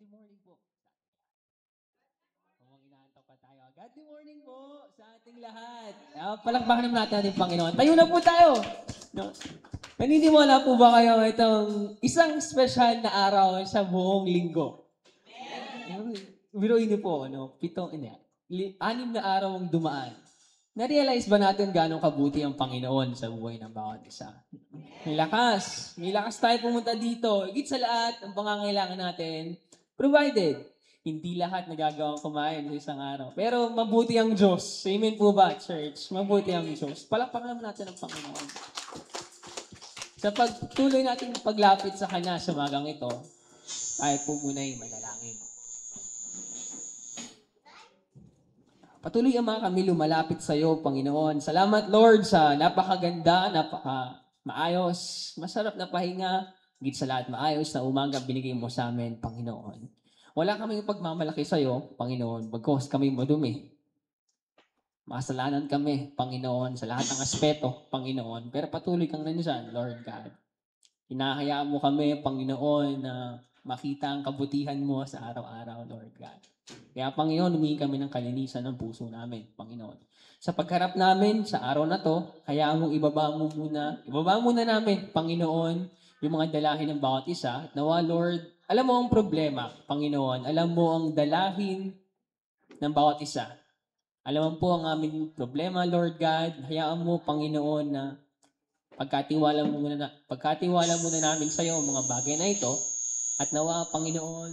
Good morning po. Kung inaantok pa tayo. Good morning po sa ating lahat. Palakpakan naman natin ating Panginoon. Tayo na po tayo. No? Naniniwala po ba kayo itong isang special na araw sa buong linggo? Biruin niyo po, anim na araw ang dumaan. Na-realize ba natin gano'ng kabuti ang Panginoon sa buhay ng bawat isa? May lakas. May lakas tayo pumunta dito. Higit sa lahat, ang pangangailangan natin, provided. Hindi lahat nagagawang kumain sa isang araw. Pero mabuti ang Diyos. Amen po ba, church? Mabuti ang Diyos. Palakpakan naman natin ang Panginoon. Sa pagtuloy natin paglapit sa Kanya sa magang ito, tayo po muna'y manalangin. Patuloy Ama kami lumalapit sa iyo, Panginoon. Salamat, Lord, sa napakaganda, maayos, masarap na pahinga, higit sa lahat maayos na umaga binigay mo sa amin, Panginoon. Wala kaming pagmamalaki sa iyo, Panginoon, bagkos kami madumi. Masalanan kami, Panginoon, sa lahat ng aspeto, Panginoon. Pero patuloy kang nandiyan, Lord God. Hinahayaan mo kami, Panginoon, na makita ang kabutihan mo sa araw-araw, Lord God. Kaya, Panginoon, humingi kami ng kalinisan ng puso namin, Panginoon. Sa pagharap namin sa araw na to, hayaan mong ibaba muna namin, Panginoon, yung mga dalahin ng bawat isa. Nawa, Lord, alam mo ang problema, Panginoon. Alam mo ang dalahin ng bawat isa. Alam mo po ang aming problema, Lord God. Hayaan mo, Panginoon, na pagkatiwala muna namin sa iyo ang mga bagay na ito. At nawa, Panginoon,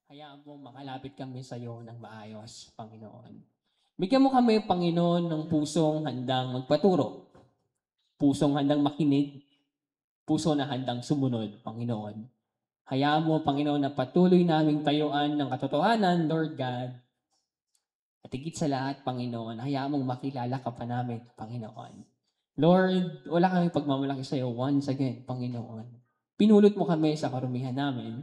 hayaan mo makalapit kami sa iyo ng maayos, Panginoon. Bigyan mo kami, Panginoon, ng pusong handang magpaturo. Pusong handang makinig. Puso na handang sumunod, Panginoon. Hayaan mo, Panginoon, na patuloy naming tayuan ng katotohanan, Lord God. At higit sa lahat, Panginoon, hayaan mong makilala ka pa namin, Panginoon. Lord, wala kaming pagmamalaki sa iyo once again, Panginoon. Pinulot mo kami sa karumihan namin.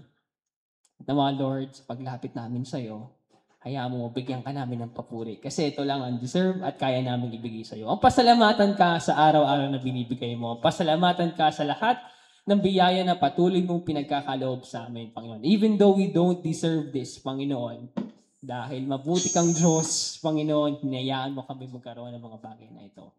At nawa, Lord, sa paglapit namin sa iyo, hayaan mo, bigyan ka namin ng papuri. Kasi ito lang ang deserve at kaya namin ibigay sa iyo. Ang pasalamatan ka sa araw-araw na binibigay mo. Ang pasalamatan ka sa lahat ng biyaya na patuloy mong pinagkakaloob sa amin, Panginoon. Even though we don't deserve this, Panginoon, dahil mabuti kang Diyos, Panginoon, hinayaan mo kami magkaroon ng mga bagay na ito.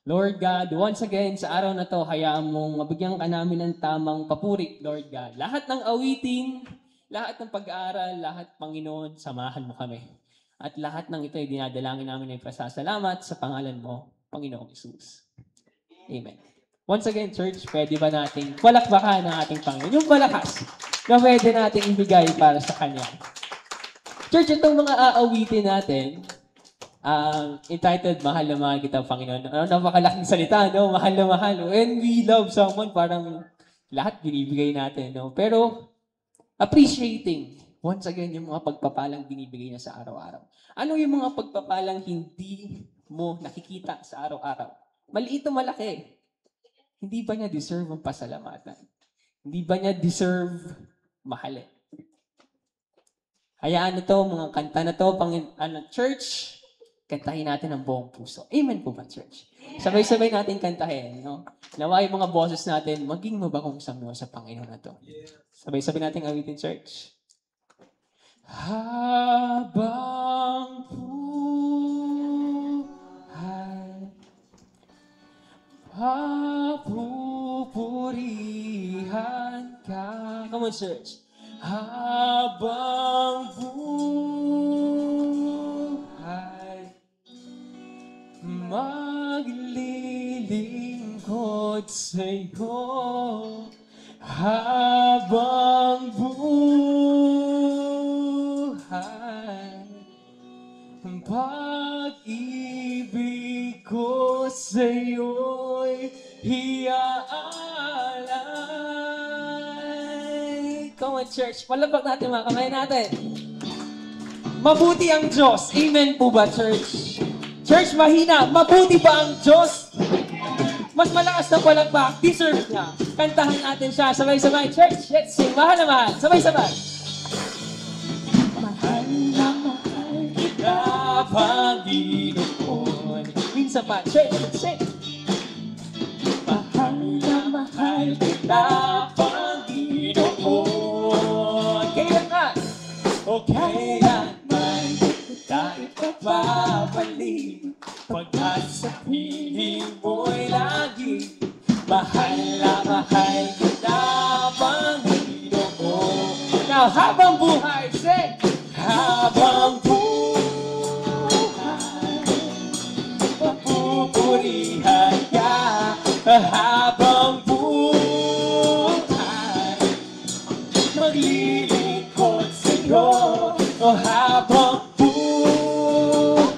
Lord God, once again, sa araw na to, hayaan mong mabigyan ka namin ng tamang papuri, Lord God. Lahat ng awitin, lahat ng pag-aaral, lahat, Panginoon, samahan mo kami. At lahat ng ito ay dinadalangin namin ay pasasalamat sa pangalan mo, Panginoong Isus. Amen. Once again, church, pwede ba nating palakpakan ng ating Panginoon? Yung malakas na pwede nating ibigay para sa Kanya. Church, itong mga aawitin natin, entitled, Mahal na Mahal Kita, Panginoon. Napakalaking salita, no? Mahal na mahal. When we love someone, parang lahat binibigay natin, no? Pero, appreciating, once again, yung mga pagpapalang binibigay na sa araw-araw. Ano yung mga pagpapalang hindi mo nakikita sa araw-araw? Maliit o malaki? Hindi ba niya deserve ang pasalamatan? Hindi ba niya deserve mahalin? Hayaan na to, mga kanta na to, church, kantahin natin ang buong puso. Amen po ba, church? Sabay-sabay natin kantahin, no? Nawa yung mga boses natin, maging mabakong samyo sa Panginoon na to. Sabay-sabay natin awitin, church. Habang buhay, papupurihan ka. Come on, church. Habang buhay, maglilingkod sa'yo. Habang buhay, pag-ibig ko sa'yo'y iaalay. Come on, church. Palabak natin mga kamay natin. Mabuti ang Diyos. Amen po ba, church? Church, mahina. Mabuti ba ang Diyos? Mas malakas na palakpak. Deserve niya. Kantahan natin siya. Sabay-sabay. Church, let's sing. Mahal na mahal. Sabay-sabay. Mahal na mahal kita, Panginoon. Minsan pa. Church, sing. Mahal na mahal kita, Panginoon. Kaya habang buhay, maglilingkod sa'yo. O habang buhay,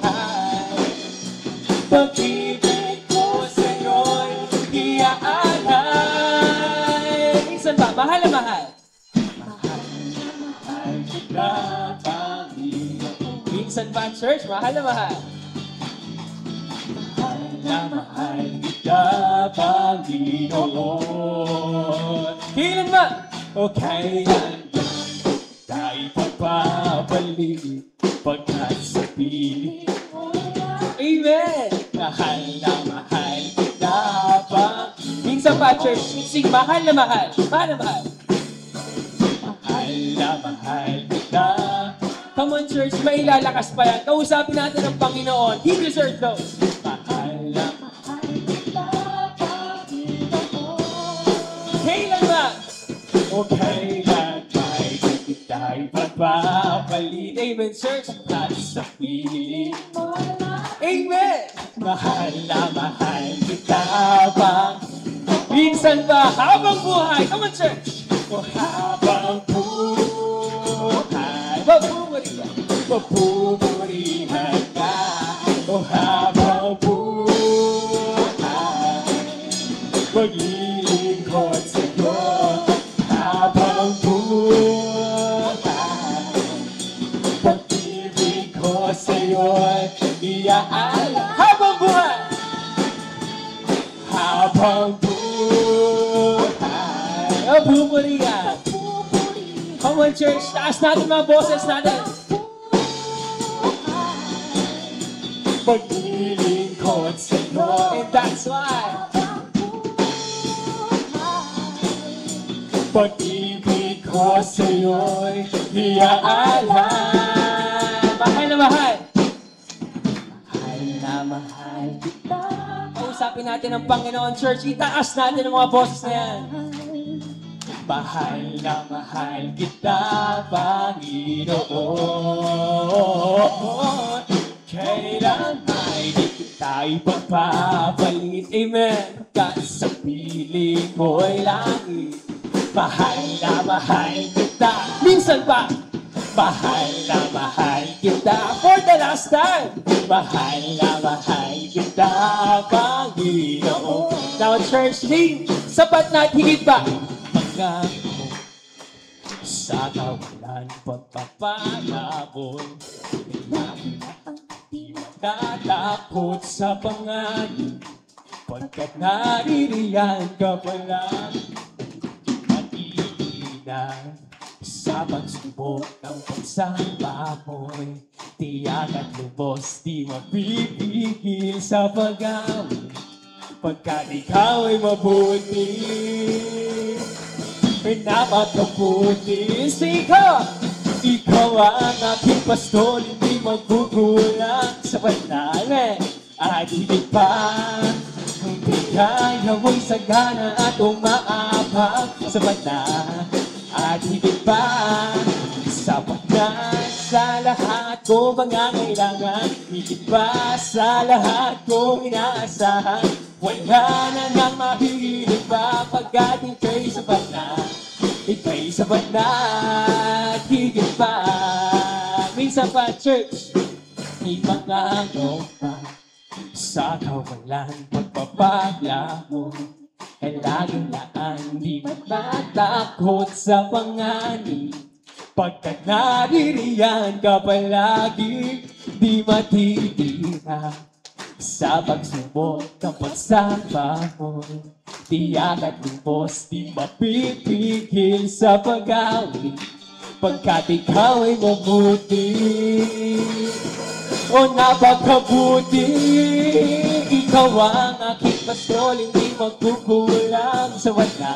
pag-ibig ko sa'yo'y iaalay. Minsan ba? Mahal na mahal. Mahal na mahal kita, Panginoon. Minsan ba, church? Mahal na mahal. Mahal na mahal kita, Panginoon. Kailan ba? O kailan ba tayo pagpapalik pagkat sa piling mo? Amen! Mahal na mahal kita, Panginoon. Minsan pa, church, sing mahal na mahal. Mahal na mahal. Mahal na mahal kita. Come on, church, may ilalakas pa yan. Kausapin natin ang Panginoon. He deserves those. Mahal na mahal kita, Panginoon. Kailan ba? O kailan ba'y kita'y pagpapalit? Amen, church. At sa piling mo na. Amen! Mahal na mahal kita, Panginoon. Minsan ba? Habang buhay. Come on, church. O habang buhay. Mapupurihan. Mapupurihan ka. O habang buhay, maglilingkod sa'yo. Habang buhay, pag-ibig ko sa'yo'y iaalay. Habang buhay. Habang buhay, mapupurihan. Come on, church. Taas natin mga boses natin. Maglilingkod sa'yo. And that's why pag-ibig ko sa'yo'y iaalay. Mahal na mahal. Mahal na mahal kita. Kausapin natin ang Panginoon, church. Itaas natin ang mga boses na yan. Mahal na mahal kita, Panginoon. Kailan ay di kita ipagpapalit. Amen. Sa piling mo'y langit. Mahal na mahal kita. Minsan pa. Mahal na mahal kita. For the last time. Mahal na mahal kita, Panginoon. Now, church, sing. Sapat na at higit pa. Pangako sa kawalan pagpapalabon. Di matatakot sa panganib, pagkat naririyan ka pala. Matitinag sa pagsubok ng pagsamba mo'y tiyak at lubos, di mapipigil sa pag-awit, pagkat ikaw ay mabuti. Pinapakaputi ikaw. Ikaw ang aking pastor, hindi magkukulang sa panahon. At higit pa, hindi kaya mo'y sagana at umaabang sa panahon. At higit pa, sapat na sa lahat ko mga kailangan. Higit pa sa lahat kong inaasahan. Wala na nang mahihilig pa pagkat ika'y sapat na. Ika'y sapat na at higit pa. Minsan pa, church, may mga pa sa kawalan pagpapagla mo. Ay laging laan, di matatakot sa panganib, pagkat naririyan ka palagi, di matitira sa pagsubok ng pagsamba mo. Tiyak at lubos, di mapipigil sa pag-awit, pagkat ikaw ay mabuti. O napakabuti, ikaw ang aking pastor, hindi magkukulang sa wala.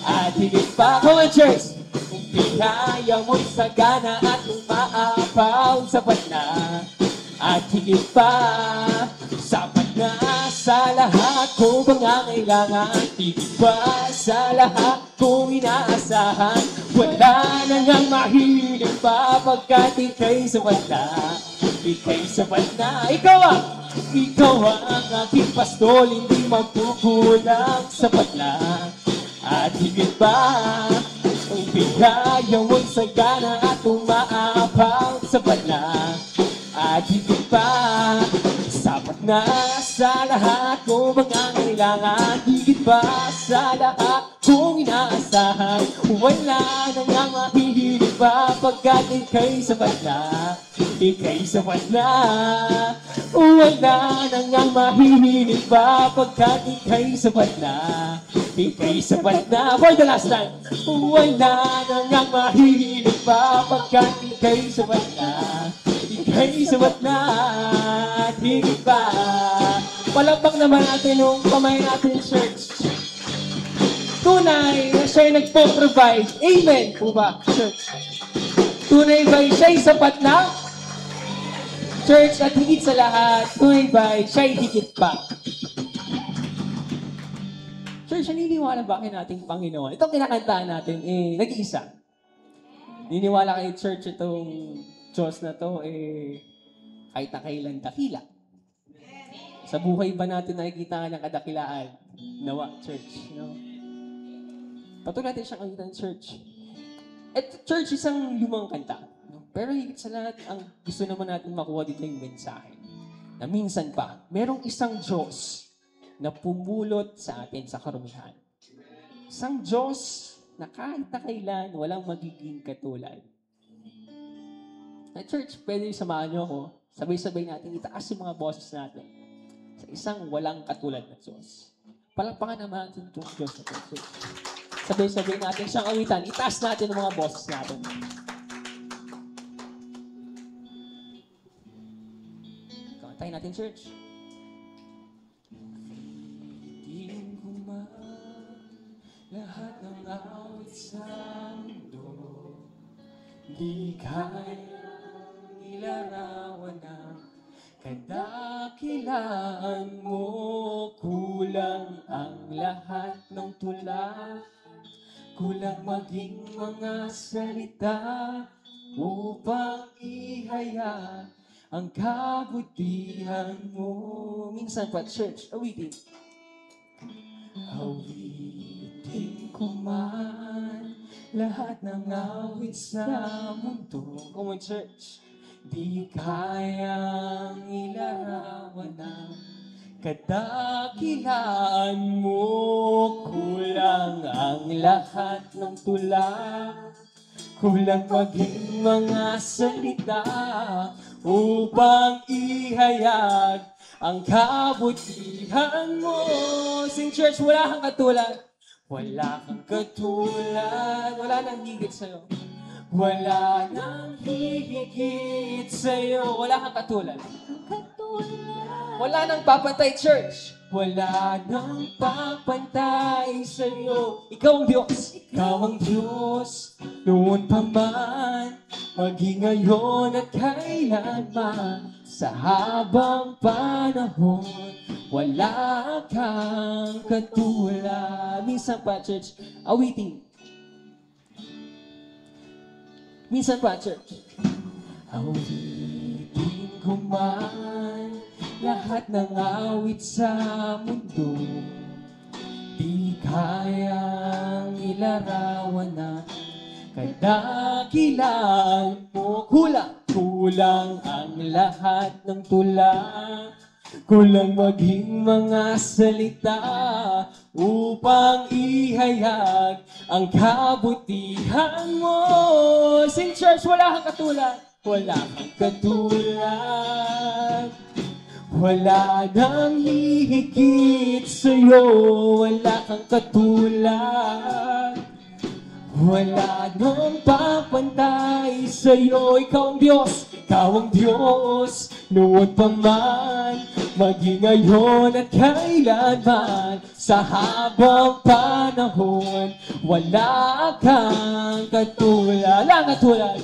At higit pa, come on, church! Kung pinaya mo'y sagana at umaapaw sa na. At higit pa, sapat na sa lahat kong pangangailangan. Higit pa sa lahat kong inaasahan. Wala na ngang mahiling pa pagkat ika'y sapat na. Ika'y sapat na. Ikaw Ikaw ang aking pastol, hindi magkukulang, sapat lang. At higit pa, ang bigaya mo'y sagana at umaapaw, sapat lang. At higit pa, sapat na sa lahat kong mga kailangan. Higit pa sa lahat kong inaasahan. Wala na nga mahihilig pa pagkat ika'y sapat na. Ika'y sapat na. Wala na nga mahihilig pa pagkat ika'y sapat na. Ika'y sapat na. For the last time. Wala na nga mahihilig pa pagkat ika'y sapat na. Ika'y sapat na. Higit pa. Palakpak naman natin yung kamay natin, church. Tunay na siya'y nagpo-provide. Amen po ba, church? Tunay ba'y siya'y sapat na? Church, at higit sa lahat, tunay ba'y siya'y higit pa? Church, naniniwala ba kayo nating Panginoon? Itong kinakantaan natin, nag-iisa. Naniniwala kayo, church, itong Diyos na to, kahit na kailan dakila. Sa buhay ba natin nakikita ng kadakilaan? Nawa, church. No? Patuloy natin siyang kagitan, church. At church, isang lumang kanta. No? Pero higit sa lahat, ang gusto naman natin makuha dito yung mensahe. Na minsan pa, merong isang Diyos na pumulot sa atin sa karumihan. Isang Diyos na kahit na kailan, walang magiging katulad. Na church, pwede samahan niyo ako. Sabay-sabay natin itaas yung mga boses natin sa isang walang katulad na Diyos. Palakpakan naman natin itong Diyos na ito. Sabay-sabay natin siyang awitan. Itaas natin ang mga boses natin. Kantayin natin, church. Itigin ko man lahat ng awit sa mundo. Di kayang ilarawan ang kadakilaan mo. Kulang ang lahat ng tula, kulang maging mga salita upang ihayag ang kabutihan mo. Minsan pa, church, awitin. Awitin ko man lahat ng awit sa mundo. Come on, church. Di kayang ilarawan ang kadakilaan mo. Kulang ang lahat ng tula, kulang maging mga salita upang ihayag ang kabutihan mo. Sing church, wala kang katulad. Wala kang katulad. Wala nang higit sa'yo. Wala nang hihigit sa'yo. Wala kang katulad. Wala nang papantay, church. Wala nang papantay sa'yo. Ikaw ang Diyos. Ikaw ang Diyos. Noon pa man, maging ngayon at kailanman. Sa habang panahon, wala kang katulad. Minsan pa, church, awitin. Minsan pa, church. Awitin ko man lahat ng awit sa mundo. Di kayang ilarawan na kadakilaan mo. Kulang ang lahat ng tula, kulang maging mga salita upang ihayag ang kabutihan mo. Sing church, wala kang katulad. Wala kang katulad. Wala nang hihigit sa'yo. Wala kang katulad. Wala nang papantay sa'yo. Ikaw ang Diyos. Ikaw ang Diyos. Noon pa man, maging ngayon at kailanman. Sa habang panahon, wala kang katulad. Wala kang katulad.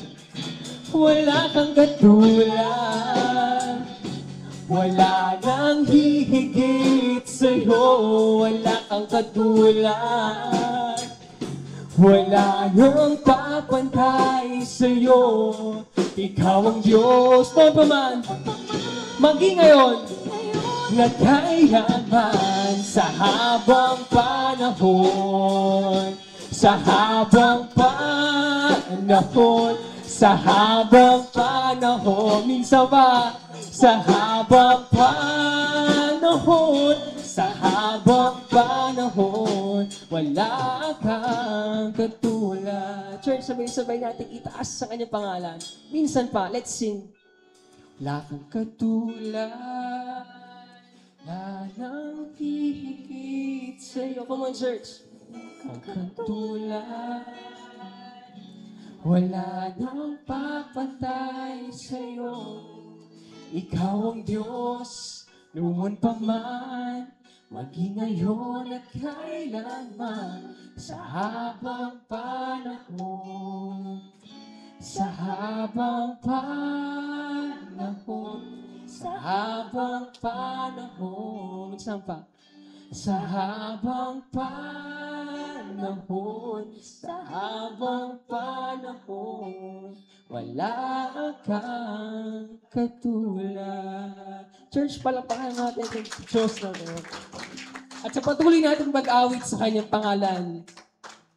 Wala kang katulad. Wala nang hihigit sa'yo. Wala kang katulad. Wala nang papantay sa'yo. Ikaw ang Diyos. Noon pa man, maging ngayon na kailanman sa habang panahon. Sa habang panahon, sa habang panahon, minsan ba? Sa habang panahon, sa habang panahon, wala kang katulad. Church, sabay-sabay natin itaas sa kanyang pangalan. Minsan pa, let's sing. Wala kang katulad, wala nang hihigit sa'yo. Come on, church. Ang katulad, wala nang papatay sa'yo. Ikaw ang Diyos, noon pa man, maging ngayon at kailanman, sa habang panahon. Sa habang panahon, sa habang panahon, saan pa? Sa habang panahon, sa habang panahon, wala kang katulad. Church, palapakan natin ang Diyos na Lord. At sa patuloy natin mag-awit sa kanyang pangalan,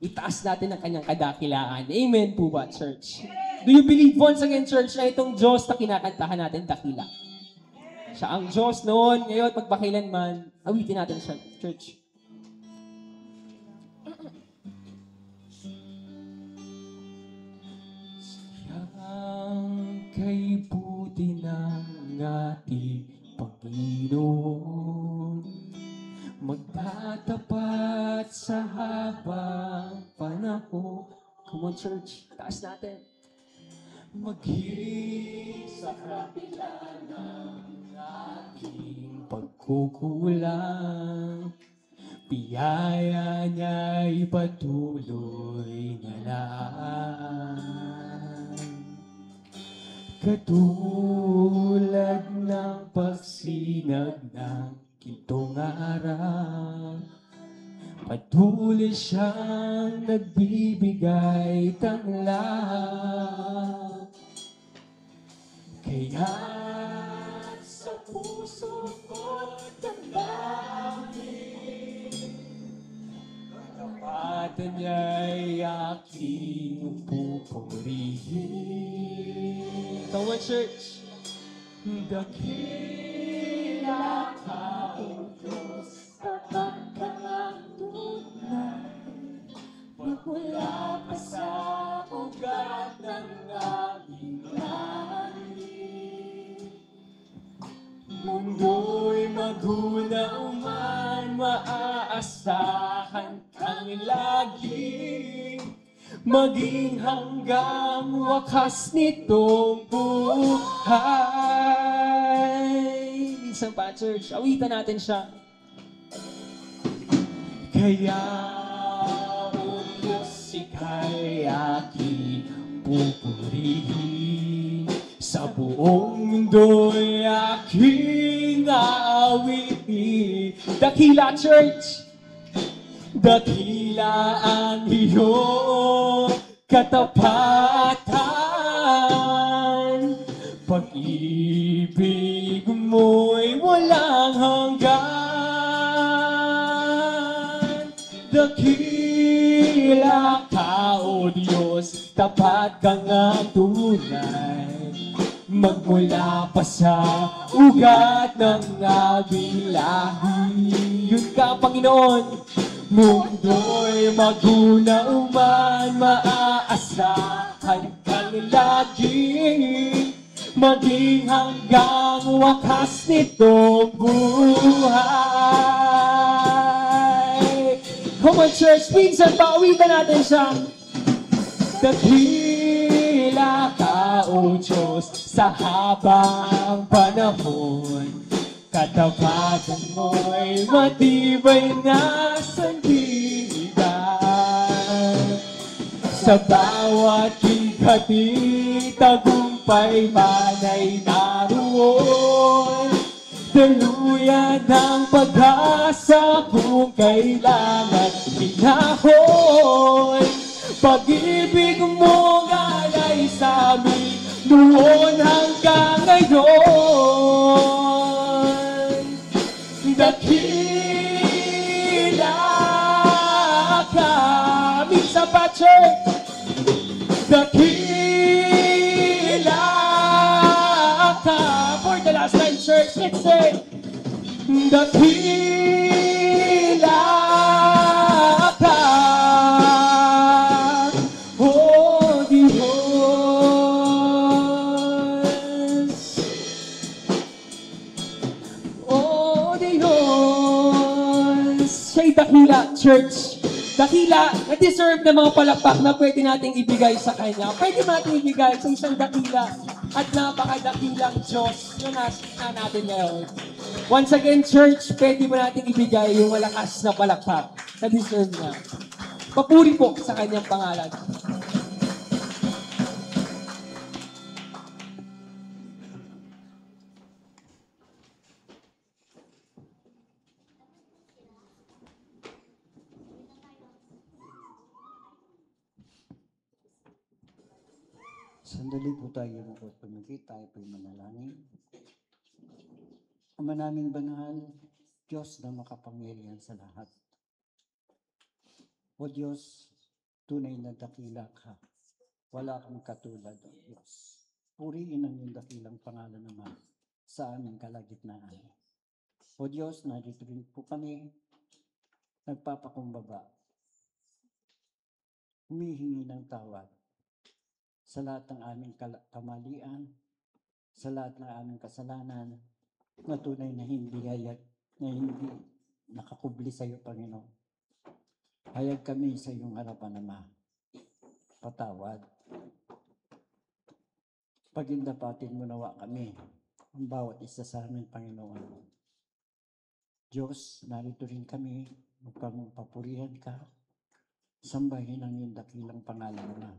itaas natin ang kanyang kadakilaan. Amen po ba, church? Do you believe once again, church, na itong Diyos na kinakantahan natin dakila? Siya ang Diyos noon, ngayon, magpakilanman. Awitin natin siya, church. Siyang kay buti ng ating Panginoon, magtatapat sa habang panahon. Come on, church. Taas natin. Maghiling sa kabila ng aking pagkukulang, biyaya niya'y patuloy na lang. Katulad ng pagsinag ng gintong araw, patuloy siyang nagbibigay tanglaw. Kaya sa puso ko damdamin, katapatan niya'y aking pupurihin. Come on, church! Dakila ka, O Diyos, tapat ka ng tunay, magmula pa sa ugat ng aming langit. Mundo'y magunaw man, maaasahan kang lagi, maging hanggang wakas nitong buhay. Minsan pa, church, awitan natin siya. Kaya, O Diyos, ika'y aking pupurihin, sa buong mundo'y aking aawitin. Dakila, church! Dakila ang iyong katapatan, pag-ibig mo'y walang hanggan. Dakila ka, O Diyos, tapat ka ngang tunay, magmula pa sa ugat ng aming lahi. Yun ka, Panginoon. Mundo'y magunaw man, maaasahan kang lagi, maging hanggang wakas nitong buhay. Come on, church, minsan paawitan natin siya. Dakila ka, O Diyos, sa habang panahon, katapatan mo'y matibay na sandigan. Sa bawat higati, tagumpay man ay naroon, daluyan ng pag-asa kung kailangan hinahon. Pag-ibig mo galay sa amin, noon hanggang ngayon. church! Dakila ka. For the last time, church, let's say, dakila ka. Oh, Diyos. Oh, Diyos. Siya'y dakila, church. Dakila, na-deserve ng mga palakpak na pwede nating ibigay sa Kanya. Pwede natin ibigay sa isang dakila at napakadakilang Diyos na nakita natin ngayon. Once again, church, pwede mo natin ibigay yung malakas na palakpak na deserve niya. Papuri po sa Kanyang pangalan. Sandali po tayo magpapamigit, tayo po'y manalangin. Ama naming banal, Diyos na makapangyarihan sa lahat. O Diyos, tunay na dakila ka. Wala kang katulad, O Diyos. Purihin ang iyong dakilang pangalan naman sa aming kalagitnaan. O Diyos, narito rin po kami, nagpapakumbaba, humihingi ng tawad sa lahat ng aming kamalian, sa lahat ng aming kasalanan, na tunay na hindi hayag, na hindi nakakubli sa iyo, Panginoon. Hayag kami sa iyong harapan, Ama. Patawad. Pagindapatin mo nawa kami, ang bawat isa sa amin, Panginoon. Diyos, narito rin kami upang papurihan ka, sambahin ang iyong dakilang pangalan, Ama.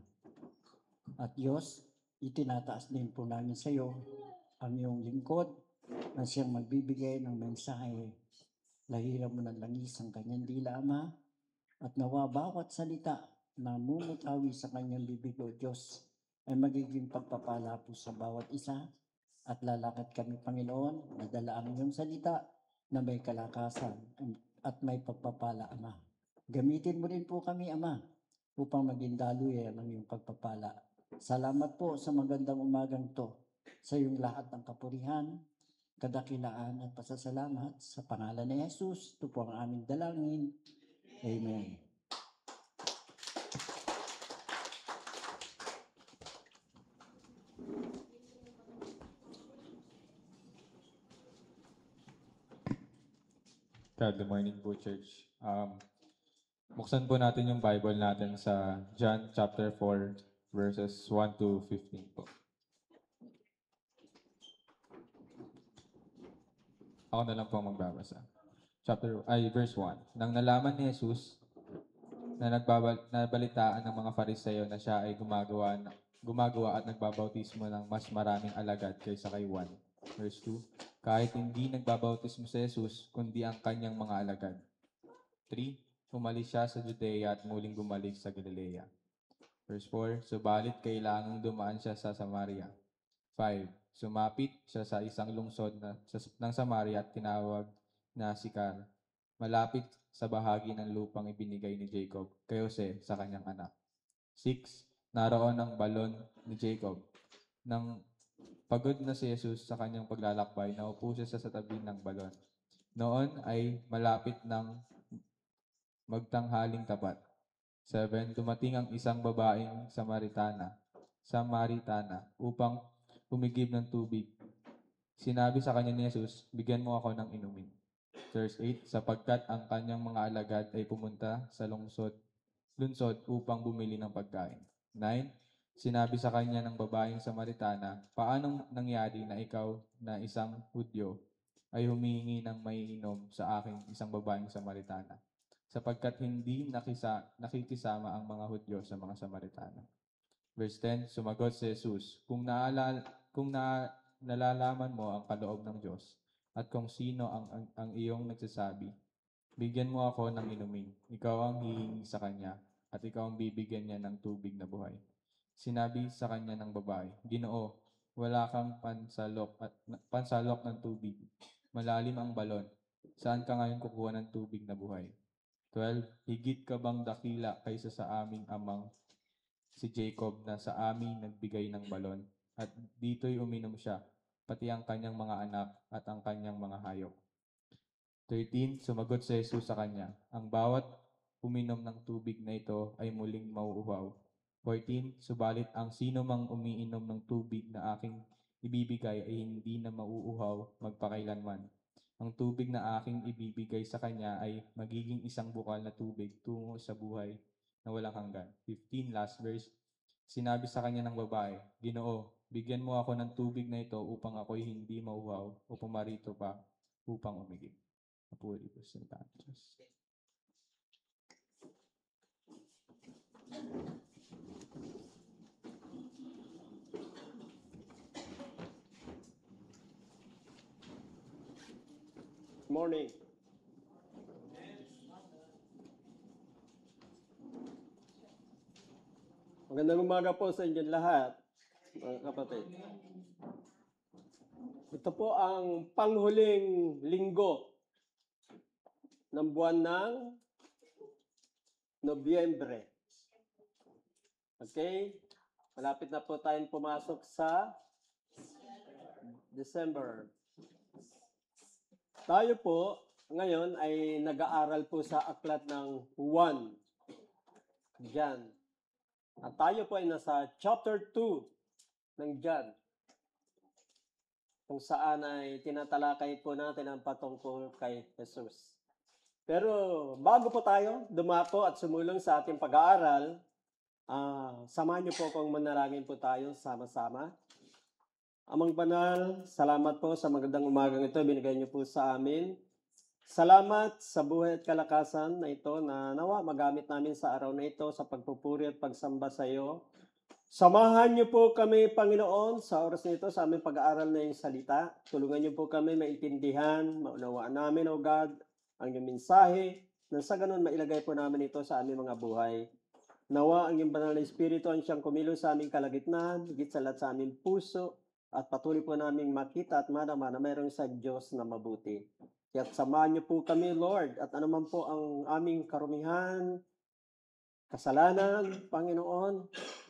At Diyos, itinataas din po namin sa iyo ang iyong lingkod na siyang magbibigay ng mensahe. Lahiran mo ng langis ang kanyang dila, Ama, at nawa bawat salita na mumutawi sa kanyang bibig, O Diyos, ay magiging pagpapala po sa bawat isa, at lalakad kami, Panginoon, na dala ang iyong salita na may kalakasan at may pagpapala, Ama. Gamitin mo rin po kami, Ama, upang maging daluyan ng iyong pagpapala. Salamat po sa magandang umagang to, sa iyong lahat ng kapurihan, kadakilaan at pasasalamat sa pangalan ni Jesus. Ito po ang aming dalangin. Amen. Good morning po, church. Buksan po natin yung Bible natin sa John chapter 4, verses 1 to 15 po. Ako na lang po ang magbabasa. Verse 1. Nang nalaman ni Jesus na nabalitaan ng mga Fariseo na siya ay gumagawa at nagbabautismo ng mas maraming alagad kaysa kay Juan. Verse 2. Kahit hindi nagbabautismo si Jesus, kundi ang kanyang mga alagad. 3. Umalis siya sa Judea at muling bumalik sa Galilea. Verse 4. Subalit kailangang dumaan siya sa Samaria. 5. Sumapit siya sa isang lungsod ng Samaria at tinawag na Sicar, malapit sa bahagi ng lupang ibinigay ni Jacob kay Jose sa kanyang anak. 6. Naroon ang balon ni Jacob. Nang pagod na si Jesus sa kanyang paglalakbay, naupo siya sa tabi ng balon. Noon ay malapit ng magtanghaling tapat. 7. Dumating ang isang babaeng Samaritana upang humigib ng tubig. Sinabi sa kanya ni Jesus, bigyan mo ako ng inumin. Verse 8, sapagkat ang kanyang mga alagad ay pumunta sa lungsod upang bumili ng pagkain. 9, sinabi sa kanya ng babaeng Samaritana, paanong nangyari na ikaw na isang Hudyo ay humihingi ng maiinom sa aking isang babaeng Samaritana? Sapagkat hindi nakikisama ang mga Hudyo sa mga Samaritano. Verse 10, sumagot si Jesus, kung nalalaman mo ang kaloob ng Diyos at kung sino ang iyong nagsasabi, bigyan mo ako ng inumin. Ikaw ang hihingi sa kanya at ikaw ang bibigyan niya ng tubig na buhay. Sinabi sa kanya ng babae, Ginoo, wala kang pansalok ng tubig. Malalim ang balon. Saan ka ngayon kukuha ng tubig na buhay? 12. Higit ka bang dakila kaysa sa aming amang si Jacob na sa amin nagbigay ng balon? At dito'y uminom siya, pati ang kanyang mga anak at ang kanyang mga hayop. 13. Sumagot si Jesus sa kanya, ang bawat uminom ng tubig na ito ay muling mauuhaw. 14. Subalit ang sino mang umiinom ng tubig na aking ibibigay ay hindi na mauuhaw magpakailanman. Ang tubig na aking ibibigay sa kanya ay magiging isang bukal na tubig tungo sa buhay na walang hanggan. 15. Last verse. Sinabi sa kanya ng babae, Ginoo, bigyan mo ako ng tubig na ito upang ako'y hindi mauhaw o pumarito pa upang umigib. Napuri po sa Diyos. Morning. Magandang umaga po sa inyo lahat, mga kapatid. Ito po ang panghuling linggo ng buwan ng Nobyembre. Okay? Malapit na po tayong pumasok sa December. Tayo po ngayon ay nag-aaral po sa aklat ng Juan. John. At tayo po ay nasa chapter 2 ng John, kung saan ay tinatalakay po natin ang patungkol kay Jesus. Pero bago po tayo dumako at sumulong sa ating pag-aaral, samahan niyo po kung manalangin po tayo sama-sama. Amang Banal, salamat po sa magandang umagang ito, binigay niyo po sa amin. Salamat sa buhay at kalakasan na ito na nawa magamit namin sa araw na ito sa pagpupuri at pagsamba sa iyo. Samahan niyo po kami, Panginoon, sa oras na ito sa aming pag-aaral na iyong salita. Tulungan niyo po kami maintindihan, maunawaan namin, O God, ang iyong mensahe, nang sa ganun mailagay po namin ito sa aming mga buhay. Nawa ang iyong banal na Espiritu ang siyang kumilos sa aming kalagitnaan, higit sa lahat sa aming puso, at patuloy po naming makita at madama na mayroong sa Diyos na mabuti. Kaya't samahan niyo po kami, Lord, at anuman po ang aming karumihan, kasalanan, Panginoon,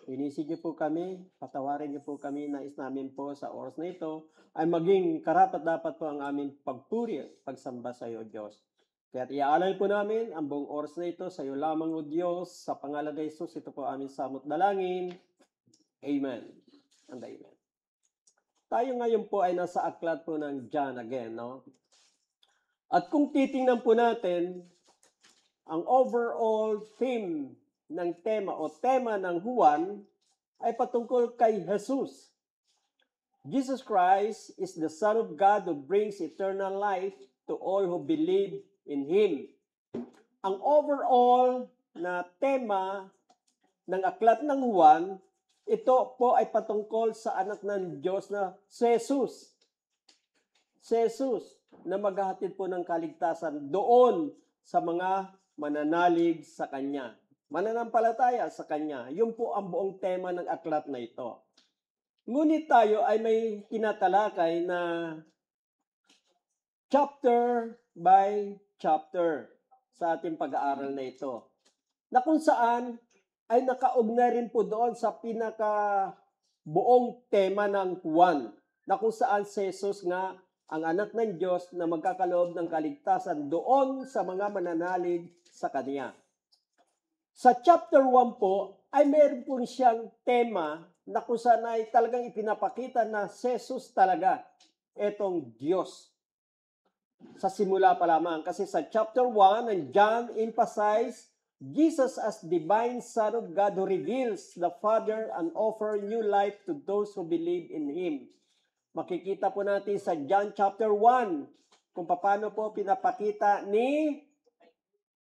inisid niyo po kami, patawarin niyo po kami, nais namin po sa oras na ito, ay maging karapat-dapat po ang aming pagpuri at pagsamba sa iyo, Diyos. Kaya't iaalay po namin ang buong oras na ito sa iyo lamang, O Diyos, sa pangalan ni Jesus, ito po aming samot dalangin. Amen and amen. Tayo ngayon po ay nasa aklat po ng John again, no? At kung titingnan po natin, ang overall theme ng tema o tema ng Juan ay patungkol kay Jesus. Jesus Christ is the Son of God who brings eternal life to all who believe in Him. Ang overall na tema ng aklat ng Juan, ito po ay patungkol sa anak ng Diyos na si Jesus. Si Jesus na maghahatid po ng kaligtasan doon sa mga mananalig sa Kanya. Mananampalataya sa Kanya. Yun po ang buong tema ng aklat na ito. Ngunit tayo ay may tinatalakay na chapter by chapter sa ating pag-aaral na ito. Na kung saan ay nakaugnay rin po doon sa pinaka buong tema ng Juan. Na kung saan si Jesus nga ang anak ng Diyos na magkakaloob ng kaligtasan doon sa mga mananalig sa Kanya. Sa chapter 1 po, ay meron po siyang tema na kung saan ay talagang ipinapakita na si Jesus talaga etong Diyos. Sa simula pa lamang. Kasi sa chapter 1, and John emphasized Jesus as divine Son of God who reveals the Father and offer new life to those who believe in Him. Makikita po natin sa John chapter 1 kung paano po pinapakita ni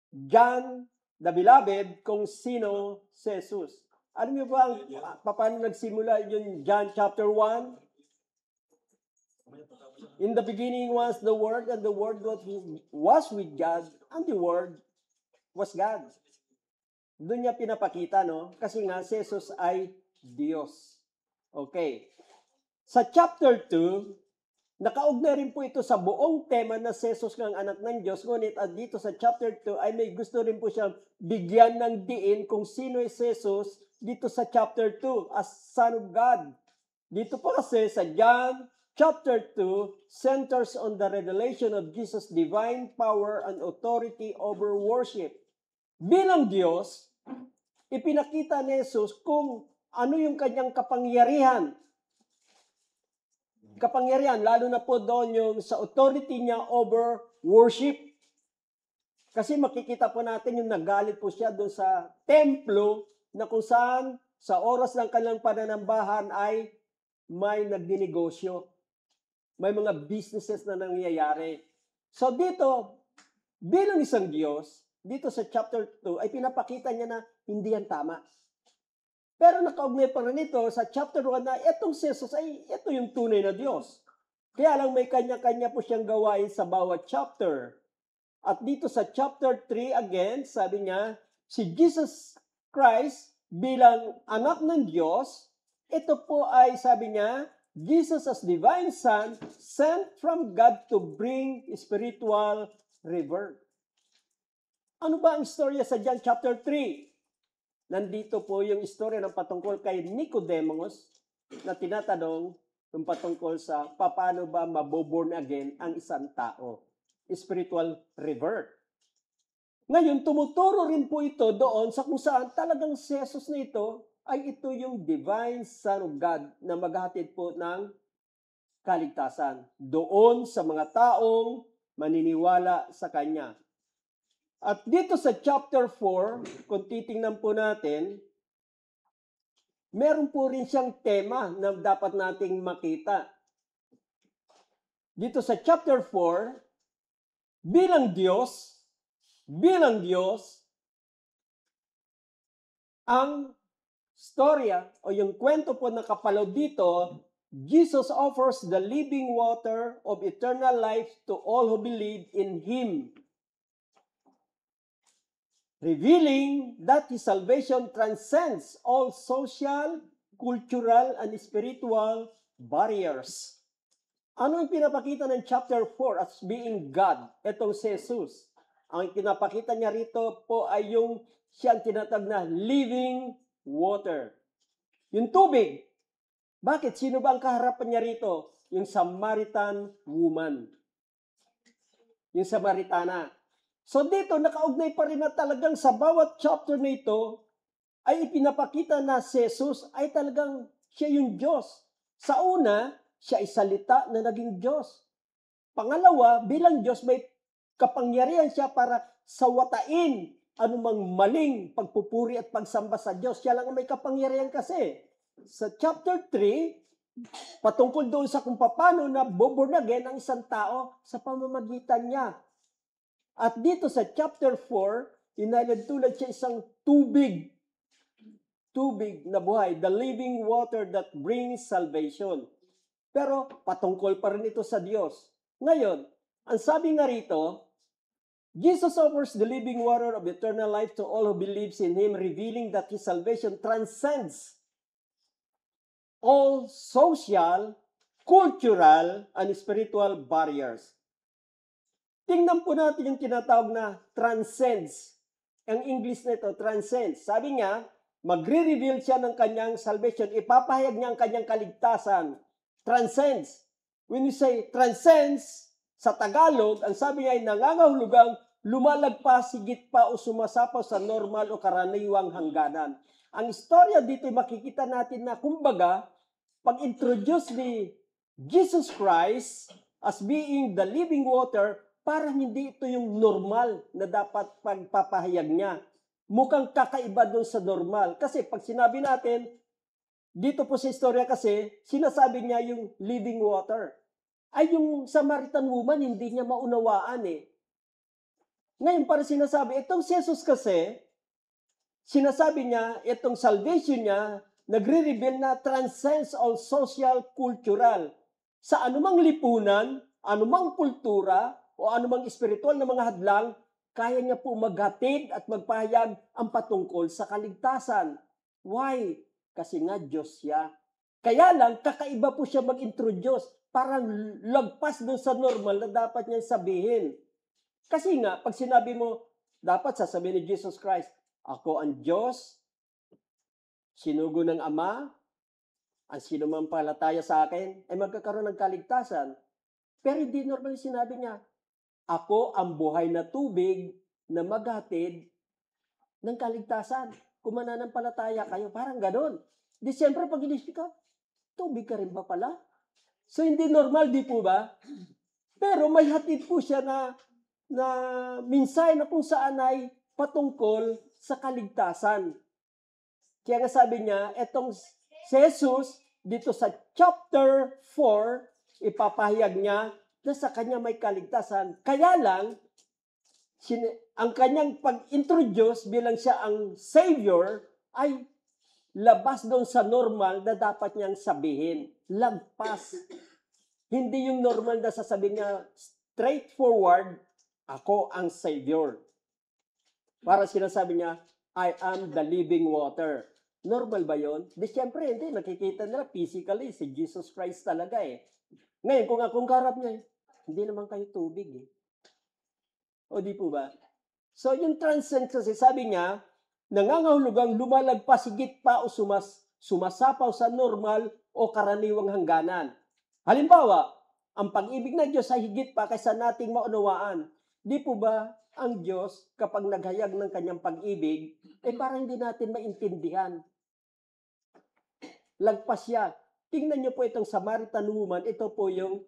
John the Beloved kung sino si Jesus. Alam niyo ba paano nagsimula yung John chapter 1? In the beginning was the Word, and the Word was with God, and the Word was God. Doon niya pinapakita, no? Kasi nga si Jesus ay Diyos. Okay. Sa chapter 2, Nakaugnay rin po ito sa buong tema na si Jesus ng anak ng Diyos. Ngunit dito sa chapter 2 ay may gusto rin po siyang bigyan ng diin kung sino si Jesus dito sa chapter 2 as Son of God. Dito po kasi sa John chapter 2 centers on the revelation of Jesus' divine power and authority over worship. Bilang Diyos, ipinakita ni Jesus kung ano yung kanyang kapangyarihan. Kapangyarihan, lalo na po doon yung sa authority niya over worship. Kasi makikita po natin yung nagalit po siya doon sa templo na kung saan sa oras ng kanilang pananambahan ay may nagdinegosyo. May mga businesses na nangyayari. So dito, bilang isang Diyos, dito sa chapter 2 ay pinapakita niya na hindi yan tama. Pero nakaugnay pa rin ito sa chapter 1 na itong si Jesus ay ito yung tunay na Diyos. Kaya lang may kanya-kanya po siyang gawain sa bawat chapter. At dito sa chapter 3 again, sabi niya, si Jesus Christ bilang anak ng Diyos, ito po ay sabi niya, Jesus as divine Son sent from God to bring spiritual rebirth. Ano ba ang istorya sa John chapter 3? Nandito po yung istorya ng patungkol kay Nicodemus na tinatanong yung patungkol sa paano ba maboborn again ang isang tao. Spiritual rebirth. Ngayon, tumuturo rin po ito doon sa kung saan talagang si Jesus na ito ay ito yung divine Son of God na maghahatid po ng kaligtasan doon sa mga taong maniniwala sa Kanya. At dito sa chapter 4, kung titingnan po natin, meron po rin siyang tema na dapat nating makita. Dito sa chapter 4, bilang Diyos, ang storya o yung kwento po na kapalaw dito, Jesus offers the living water of eternal life to all who believe in Him, revealing that His salvation transcends all social, cultural, and spiritual barriers. Ano yung pinapakita ng chapter 4 as being God? Itong si Jesus. Ang pinapakita niya rito po ay yung siyang tinatag na living water. Yung tubig. Bakit? Sino ba ang kaharapan niya rito? Yung Samaritan woman. Yung Samaritana. So dito, nakaugnay pa rin na talagang sa bawat chapter na ito ay ipinapakita na si Jesus ay talagang siya yung Diyos. Sa una, siya ay salita na naging Diyos. Pangalawa, bilang Diyos, may kapangyarihan siya para sawatain anumang maling pagpupuri at pagsamba sa Diyos. Siya lang ang may kapangyarihan kasi. Sa chapter 3, patungkol doon sa kung paano na born again ang isang tao sa pamamagitan niya. At dito sa chapter 4, inalad-tulad siya isang tubig na buhay, the living water that brings salvation. Pero patungkol pa rin ito sa Diyos. Ngayon, ang sabi nga rito, Jesus offers the living water of eternal life to all who believes in Him, revealing that His salvation transcends all social, cultural, and spiritual barriers. Tingnan po natin yung tinatawag na transcends. Ang English nito, transcends. Sabi niya, magre-reveal siya ng kanyang salvation. Ipapahayag niya ang kanyang kaligtasan. Transcends. When you say transcends, sa Tagalog, ang sabi niya ay nangangahulugang lumalagpas, higit pa o sumasapaw sa normal o karaniwang hangganan. Ang istorya dito ay makikita natin na kumbaga, pag-introduce ni Jesus Christ as being the living water, parang hindi ito yung normal na dapat pagpapahayag niya. Mukhang kakaiba doon sa normal. Kasi pag sinabi natin, dito po sa istorya kasi, sinasabi niya yung living water. Ay yung Samaritan woman, hindi niya maunawaan eh. Ngayon para sinasabi, itong si Jesus kasi, sinasabi niya, itong salvation niya, nagre-reveal na transcends all social, cultural. Sa anumang lipunan, anumang kultura, o anumang espiritual na mga hadlang, kaya niya po maghatid at magpahayag ang patungkol sa kaligtasan. Why? Kasi nga Diyos siya. Kaya lang, kakaiba po siya mag-introduce. parang lagpas doon sa normal na dapat niyang sabihin. Kasi nga, pag sinabi mo, dapat sasabihin ni Jesus Christ, ako ang Diyos, sinugo ng Ama, ang sinumampalataya sa akin, ay magkakaroon ng kaligtasan. Pero hindi normal yung sinabi niya, ako ang buhay na tubig na maghatid ng kaligtasan. Kung mananampalataya kayo, parang ganon. Di siyempre, pag inisip ka, tubig ka rin ba pala? So, hindi normal, di po ba? Pero may hatid po siya na mensahe na kung saan ay patungkol sa kaligtasan. Kaya nga sabi niya, etong si Jesus, dito sa chapter 4, ipapahayag niya na sa kanya may kaligtasan. Kaya lang, ang kanyang pag-introduce bilang siya ang Savior ay labas doon sa normal na dapat niyang sabihin. Lagpas. Hindi yung normal na sasabihin niya straightforward, ako ang Savior. Para sinasabi niya, I am the living water. Normal ba yon? Di siyempre, hindi. Nakikita nila physically, si Jesus Christ talaga eh. Ngayon, kung akong karap niya, hindi naman kayo tubig eh. O di po ba? So, yung transcend kasi sabi niya, nangangahulugang lumalagpas higit pa o sumasapaw sa normal o karaniwang hangganan. Halimbawa, ang pag-ibig ng Diyos ay higit pa kaysa nating maunawaan. Di po ba ang Diyos, kapag naghayag ng kanyang pag-ibig, parang hindi natin maintindihan. Lagpas siya. Tingnan niyo po itong Samaritan woman, ito po yung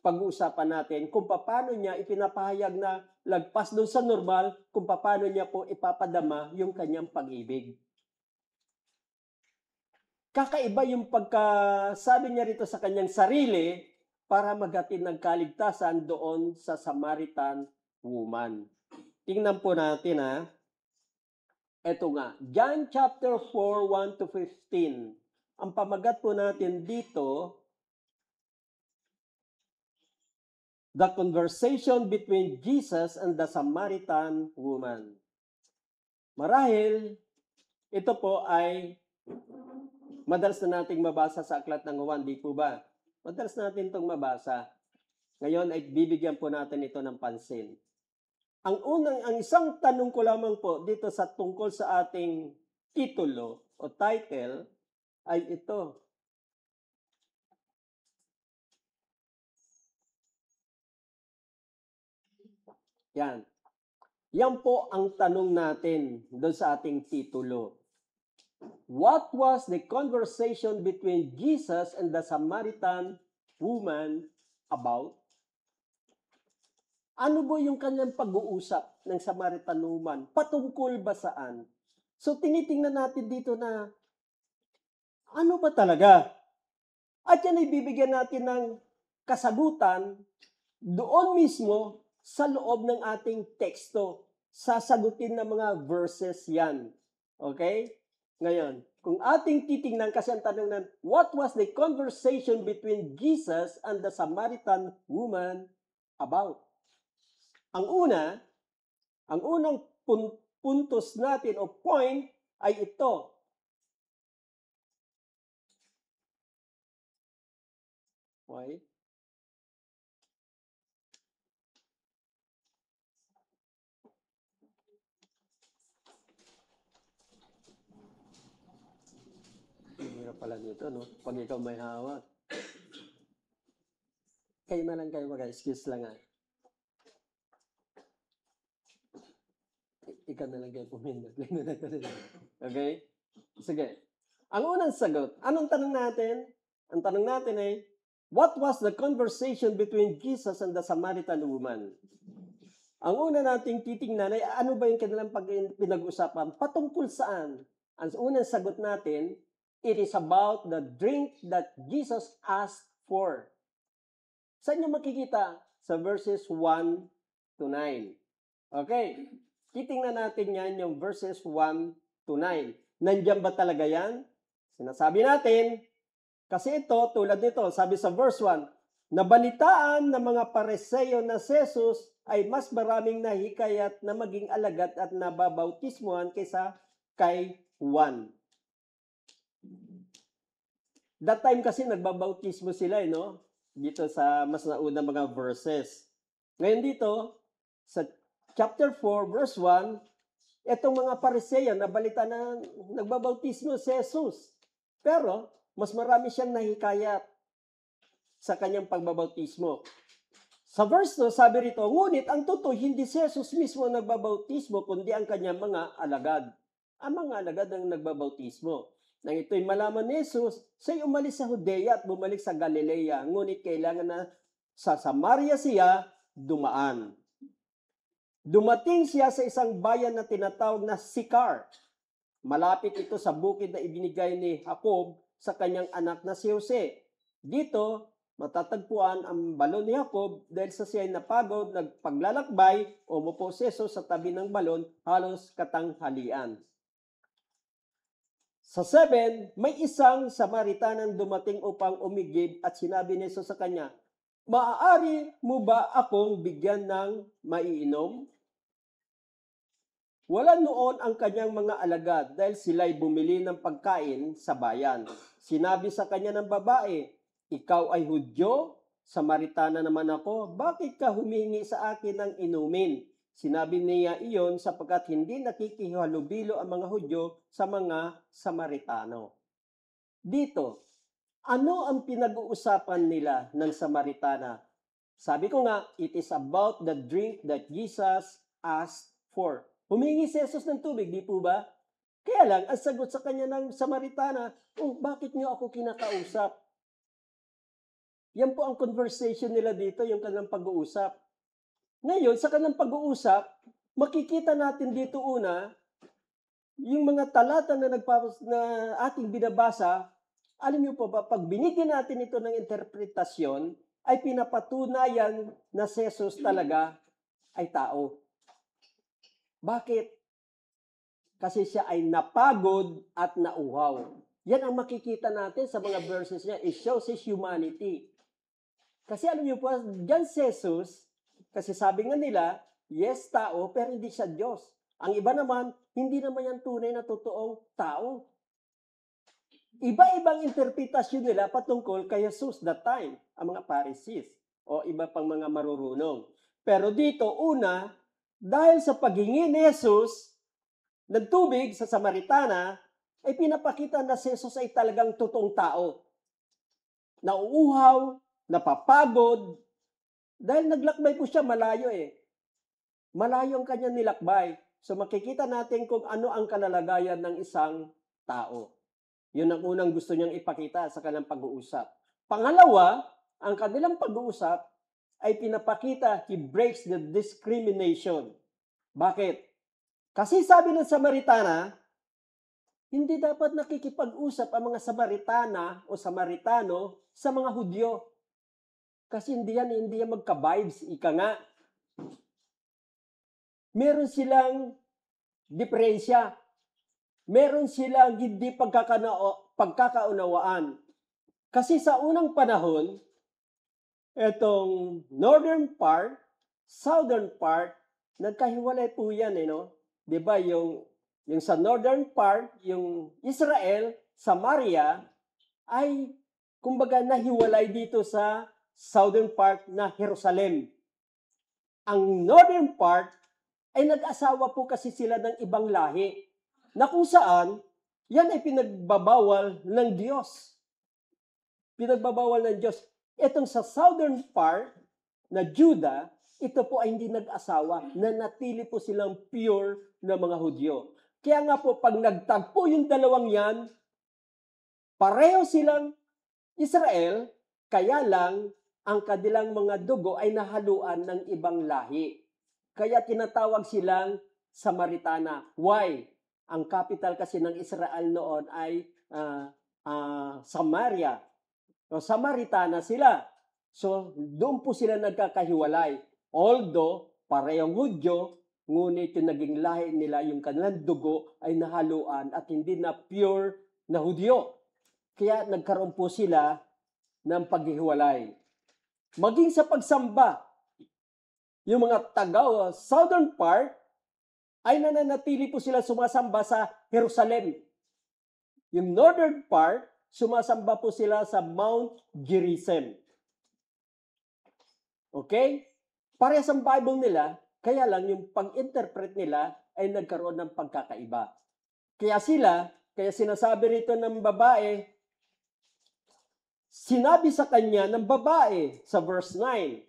pag-uusapan natin kung paano niya ipinapahayag na lagpas doon sa normal, kung paano niya po ipapadama yung kanyang pag-ibig. Kakaiba yung pagkasabi niya rito sa kanyang sarili para maghatid ng kaligtasan doon sa Samaritan woman. Tingnan po natin ha. Ito nga, John chapter 4, 1 to 15. Ang pamagat po natin dito, the conversation between Jesus and the Samaritan woman. Marahil, ito po ay madalas na nating mabasa sa Aklat ng Juan, di po ba? Madalas natin itong mabasa. Ngayon ay bibigyan po natin ito ng pansin. Ang isang tanong ko lamang po dito sa tungkol sa ating titulo o title ay ito. Yan. Yan po ang tanong natin doon sa ating titulo. What was the conversation between Jesus and the Samaritan woman about? Ano ba yung kanyang pag-uusap ng Samaritan woman? Patungkol ba saan? So tinitingnan natin dito na ano ba talaga? At yan ay bibigyan natin ng kasagutan doon mismo sa loob ng ating teksto. Sasagutin ng mga verses yan. Okay? Ngayon, kung ating titingnan, kasi ang tanong na, what was the conversation between Jesus and the Samaritan woman about? Ang unang puntos natin o point ay ito. Okay? Hirap pala nito, no? Pag ikaw may hawak. Kayo na lang kayo mag-excuse lang ah. Ikaw na lang kayo pumindot. Okay? Sige. Ang unang sagot, anong tanong natin? Ang tanong natin ay, what was the conversation between Jesus and the Samaritan woman? Ang una nating titingnan ay, ano ba yung kanilang pinag-usapan? Patungkol saan? Ang unang sagot natin, it is about the drink that Jesus asked for. Saan niyo makikita? Sa verses 1 to 9. Okay. Titingnan natin yan yung verses 1 to 9. Nandiyan ba talaga yan? Sinasabi natin, kasi ito, tulad nito, sabi sa verse 1, nabalitaan ng mga Pariseo na si Jesus ay mas maraming nahikayat na maging alagad at nababautismuhan kaysa kay Juan. That time kasi nagbabautismo sila, no? dito sa mas nauna mga verses. Ngayon dito, sa chapter 4, verse 1, itong mga Pariseyo na balita na nagbabautismo si Jesus. Pero, mas marami siyang nahikayat sa kanyang pagbabautismo. Sa verse 2, sabi rito, ngunit ang totoo, hindi si Jesus mismo ang nagbabautismo, kundi ang kanyang mga alagad. Ang mga alagad ang nagbabautismo. Nang ito'y malaman ni Jesus, siya'y umalis sa Judea at bumalik sa Galilea. Ngunit kailangan na sa Samaria siya dumaan. Dumating siya sa isang bayan na tinatawag na Sychar. Malapit ito sa bukid na ibinigay ni Jacob sa kanyang anak na si Jose. Dito, matatagpuan ang balon ni Jacob dahil sa siya'y napagod, nagpaglalakbay, umupo si Jesus sa tabi ng balon, halos katanghalian. Sa 7, may isang Samaritanang dumating upang umigib at sinabi ni Jesus sa kanya, maaari mo ba akong bigyan ng maiinom? Wala noon ang kanyang mga alagad dahil sila'y bumili ng pagkain sa bayan. Sinabi sa kanya ng babae, ikaw ay Hudyo, Samaritana naman ako, bakit ka humingi sa akin ng inumin? Sinabi niya iyon sapagkat hindi nakikihalubilo ang mga Hudyo sa mga Samaritano. Dito, ano ang pinag-uusapan nila ng Samaritana? Sabi ko nga, it is about the drink that Jesus asked for. Humingi si Jesus ng tubig, di po ba? Kaya lang, ang sagot sa kanya ng Samaritana, bakit niyo ako kinakausap? Yan po ang conversation nila dito, yung kanilang pag-uusap. Ngayon, sa kanilang pag-uusap, makikita natin dito una, yung mga talata na ating binabasa, alam niyo po ba, pag binigyan natin ito ng interpretasyon, ay pinapatunayan na si Jesus talaga ay tao. Bakit? Kasi siya ay napagod at nauhaw. Yan ang makikita natin sa mga verses niya. It shows his humanity. Kasi alam niyo po, dyan si Jesus, kasi sabi nga nila, yes, tao, pero hindi siya Diyos. Ang iba naman, hindi naman yan tunay na totoong tao. Iba-ibang interpretasyon nila patungkol kay Jesus that time, ang mga Pharisees, o iba pang mga marurunong. Pero dito, una, dahil sa paghingi ni Jesus ng tubig sa Samaritana, ay pinapakita na si Jesus ay talagang totoong tao. Nauuhaw, napapagod, dahil naglakbay po siya malayo Malayo ang kanyang nilakbay. So makikita natin kung ano ang kalalagayan ng isang tao. Yun ang unang gusto niyang ipakita sa kanilang pag-uusap. Pangalawa, ang kanilang pag-uusap ay pinapakita, he breaks the discrimination. Bakit? Kasi sabi ng Samaritana, hindi dapat nakikipag-usap ang mga Samaritana o Samaritano sa mga Hudyo. Kasi hindi yan magka-vibes. Ika nga, meron silang diferensya. Meron silang hindi pagkakaunawaan. Kasi sa unang panahon, etong northern part, southern part, nagkahiwalay po yan, Diba, yung sa northern part, yung Israel, Samaria, ay, kumbaga, nahiwalay dito sa southern part na Jerusalem. Ang northern part, ay nag-asawa po kasi sila ng ibang lahi, na kung saan, yan ay pinagbabawal ng Diyos. Pinagbabawal ng Diyos. Itong sa southern part na Judah, ito po ay hindi nag-asawa, na natili po silang pure na mga Hudyo. Kaya nga po, pag nagtagpo yung dalawang yan, pareho silang Israel, kaya lang, ang kanilang mga dugo ay nahaluan ng ibang lahi. Kaya tinatawag silang Samaritana. Why? Ang capital kasi ng Israel noon ay Samaria. So, Samaritana sila. So, doon po sila nagkakahiwalay. Although, parehong Hudyo, ngunit yung naging lahi nila, yung kanilang dugo ay nahaluan at hindi na pure na Hudyo. Kaya nagkaroon po sila ng paghihiwalay. Maging sa pagsamba, yung mga southern part ay nananatili po sila sumasamba sa Jerusalem. Yung northern part, sumasamba po sila sa Mount Gerizim. Okay? Parehas ang Bible nila, kaya lang yung pag-interpret nila ay nagkaroon ng pagkakaiba. Kaya sinasabi rito ng babae, sinabi sa kanya ng babae sa verse 9,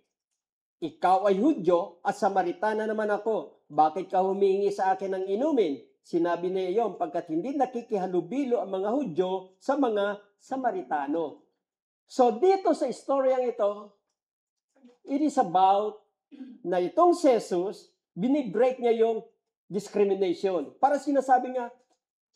ikaw ay Hudyo at Samaritana naman ako. Bakit ka humingi sa akin ng inumin? Sinabi niya iyon pagkat hindi nakikihalubilo ang mga Hudyo sa mga Samaritano. So dito sa istoryang ito, it is about na itong si Jesus, binibreak niya yung discrimination. Para sinasabi niya,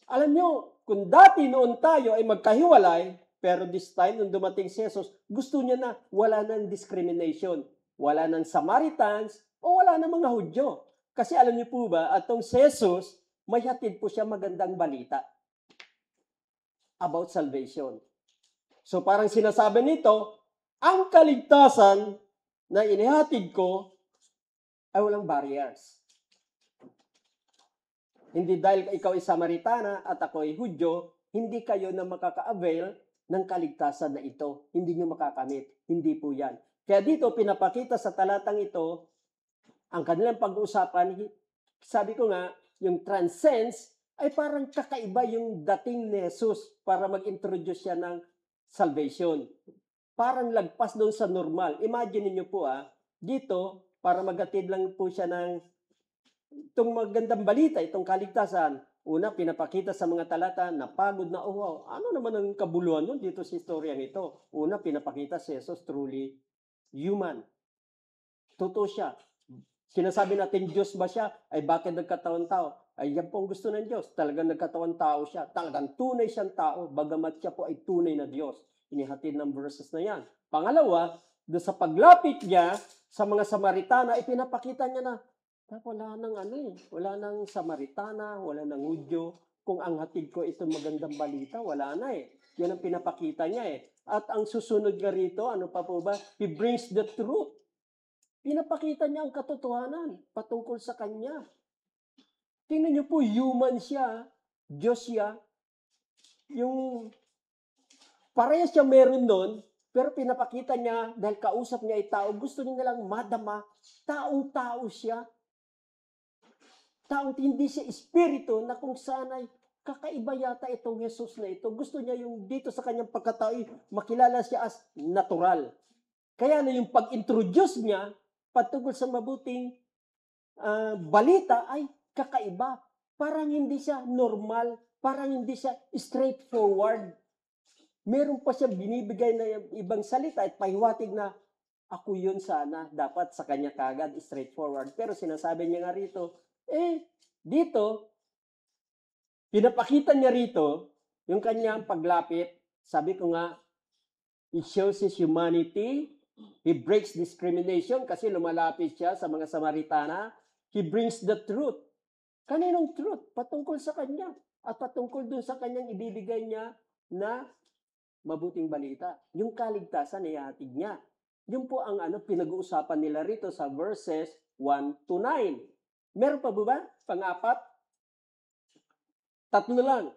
alam nyo, kung dati noon tayo ay magkahiwalay, pero this time, nung dumating si Jesus, gusto niya na wala ng discrimination. Wala ng Samaritans o wala ng mga Hudyo. Kasi alam niyo po ba, atong si Jesus, may hatid po siya magandang balita about salvation. So parang sinasabi nito, ang kaligtasan na inihatid ko ay walang barriers. Hindi dahil ikaw ay Samaritana at ako ay Hudyo, hindi kayo na makaka-avail ng kaligtasan na ito. Hindi nyo makakamit. Hindi po yan. Kaya dito, pinapakita sa talatang ito, ang kanilang pag-uusapan, sabi ko nga, yung transcends, ay parang kakaiba yung dating ni Jesus para mag-introduce siya ng salvation. Parang lagpas doon sa normal. Imagine niyo po dito, para magatid lang po siya ng itong magandang balita, itong kaligtasan. Una, pinapakita sa mga talata na pagod na, oh wow, ano naman ang kabuluhan nun dito sa istoryang ito? Una, pinapakita si Jesus truly human. Totoo siya. Sinasabi natin, Diyos ba siya? Ay bakit nagkatawang tao? Ay yan po ang gusto ng Diyos. Talagang nagkatawang tao siya. Talagang tunay siyang tao. Bagamat siya po ay tunay na Diyos. Inihatid ng verses na yan. Pangalawa, doon sa paglapit niya sa mga Samaritana, ipinapakita niya na wala nang wala nang Samaritana, wala nang Hudyo. Kung ang hatid ko ito magandang balita, wala na Yan ang pinapakita niya At ang susunod nga rito, ano pa po ba? He brings the truth. Pinapakita niya ang katotohanan patungkol sa kanya. Tingnan niyo po, human siya, Diyos siya. Yung parehas siya meron doon, pero pinapakita niya, dahil kausap niya ay tao, gusto niya lang madama, taong-tao siya. Taong hindi siya espiritu na kung saan ay kakaiba yata itong Jesus na ito. Gusto niya yung dito sa kanyang pagkatao, makilala siya as natural. Kaya na yung pag-introduce niya patungkol sa mabuting balita ay kakaiba. Parang hindi siya normal, parang hindi siya straightforward. Meron pa siya binibigay na ibang salita at pahiwatig na ako yun sana, dapat sa kanya kagad straightforward. Pero sinasabi niya nga rito, dito, pinapakita niya rito yung kanyang paglapit. Sabi ko nga, he shows his humanity. He breaks discrimination kasi lumalapit siya sa mga Samaritana. He brings the truth. Kaninong truth? Patungkol sa kanya. At patungkol dun sa kanyang ibibigay niya na mabuting balita. Yung kaligtasan na ihatid niya. Yun po ang pinag-uusapan nila rito sa verses 1 to 9. Meron pa ba? Pang-apat? 3 lang.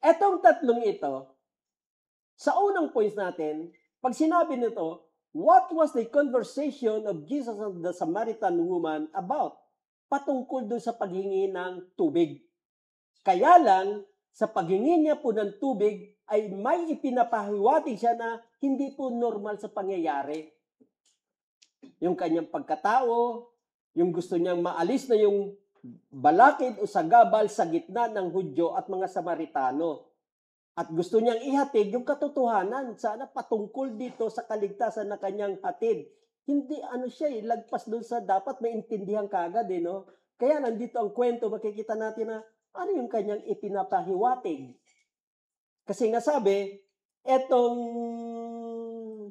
Etong 3 ito, sa unang points natin, pag sinabi nito, what was the conversation of Jesus and the Samaritan woman about? Patungkol doon sa paghingi ng tubig. Kaya lang, sa paghingi niya po ng tubig, ay may ipinapahiwatig siya na hindi po normal sa pangyayari. Yung kanyang pagkatao, yung gusto niyang maalis na yung balakid o sagabal sa gitna ng Hudyo at mga Samaritano. At gusto niyang ihatid yung katotohanan, sana patungkol dito sa kaligtasan na kanyang hatid. Hindi siya lagpas doon sa dapat maintindihan kagad no? Kaya nandito ang kwento, makikita natin na ano yung kanyang ipinapahiwatig. Kasi nga sabi, etong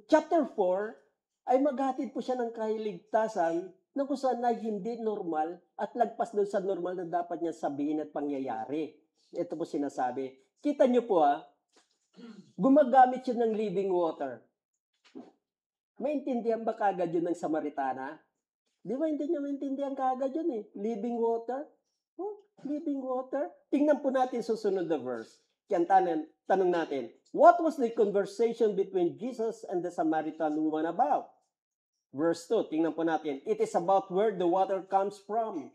chapter 4 ay maghatid po siya ng kaligtasan na kung saan ay hindi normal at lagpas doon sa normal na dapat niya sabihin at pangyayari. Ito po sinasabi. Kita niyo po gumagamit siya ng living water. Maintindihan ba kagad yun ng Samaritana? Di ba hindi niya maintindihan kagad yun Living water? Living water? Tingnan po natin susunod na verse. Kaya tanong natin, what was the conversation between Jesus and the Samaritan woman about? Verse 2, tingnan po natin. It is about where the water comes from.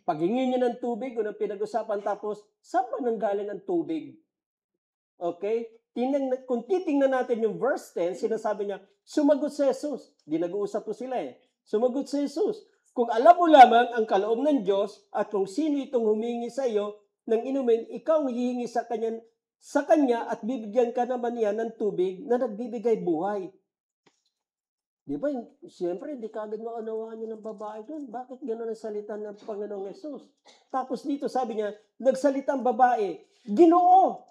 Paghingi niya ng tubig, unang pinag-usapan, tapos, saan ba nanggaling ang tubig? Okay? Kung titingnan natin yung verse 10, sinasabi niya, sumagot si Jesus. Di nag-uusap po sila eh. Sumagot si Jesus. Kung alam mo lamang ang kaloob ng Diyos at kung sino itong humingi sa iyo ng inumin, ikaw ang hihingi sa kanya at bibigyan ka naman niya ng tubig na nagbibigay buhay. Di ba? Siyempre, hindi ka agad maunawaan yun ng babae doon. Bakit gano'n ang salita ng Panginoong Yesus? Tapos dito sabi niya, nagsalita ang babae, Ginoo,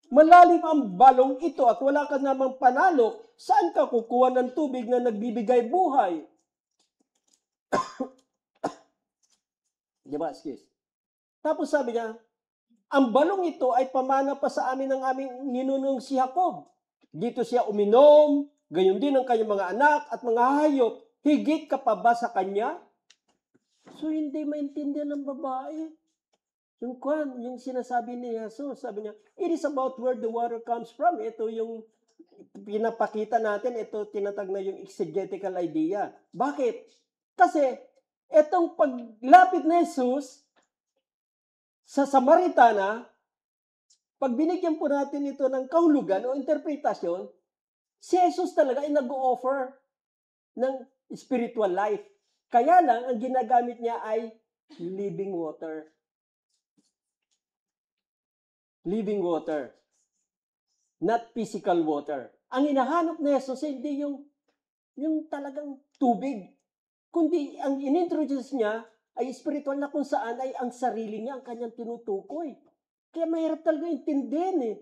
malalim ang balong ito at wala ka namang panalok, saan ka kukuha ng tubig na nagbibigay buhay? Di ba? Excuse. Tapos sabi niya, ang balong ito ay pamana pa sa amin ng aming ninunong si Jacob. Dito siya uminom, gayon din ang kanyang mga anak at mga hayop. Higit ka pa ba sa kanya? So hindi maintindihan ng babae. Yung sinasabi ni Jesus, sabi niya, it is about where the water comes from. Ito yung pinapakita natin, ito tinatag na yung exegetical idea. Bakit? Kasi itong paglapit ni Jesus sa Samaritana, pag binigyan po natin ito ng kahulugan o interpretasyon, si Jesus talaga ay nag-o-offer ng spiritual life. Kaya lang, ang ginagamit niya ay living water. Living water. Not physical water. Ang hinahanap ni Jesus, hindi yung talagang tubig. Kundi ang inintroduce niya ay spiritual na kung saan ay ang sarili niya ang kanyang tinutukoy. Kaya mahirap talaga intindihin eh.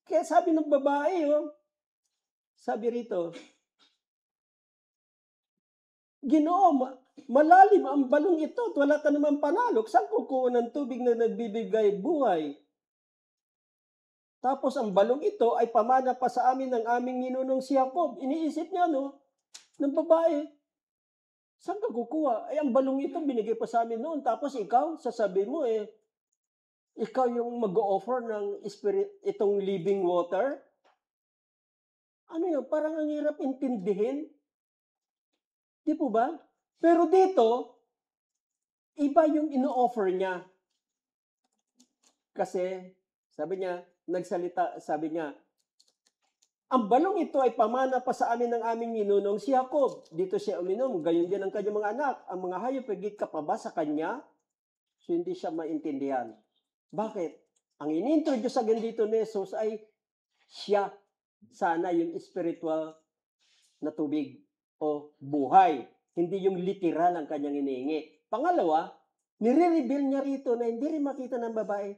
Kaya sabi ng babae, sabi rito, Ginoo, malalim ang balong ito at wala ka naman panalok. Saan kukuha ng tubig na nagbibigay buhay? Tapos ang balong ito ay pamana pa sa amin ng aming ninunong si Jacob. Iniisip niya, ng babae, saan ka kukuha? Ay, ang balong ito binigay pa sa amin noon. Tapos ikaw, sasabihin mo ikaw yung mag-o-offer ng itong living water? Ano yun? Parang ang hirap intindihin. Di po ba? Pero dito, iba yung ino-offer niya. Kasi, sabi niya, ang balong ito ay pamana pa sa amin ng aming ninunong si Jacob. Dito siya uminom, gayon din ang kanyang mga anak. Ang mga hayop, higit ka pa ba sa kanya? So, hindi siya maintindihan. Bakit? Ang inintroduce agad dito ni Jesus ay siya. Sana yung spiritual na tubig o buhay. Hindi yung literal ang kanyang iniingi. Pangalawa, nire-reveal niya rito na hindi rin makita ng babae.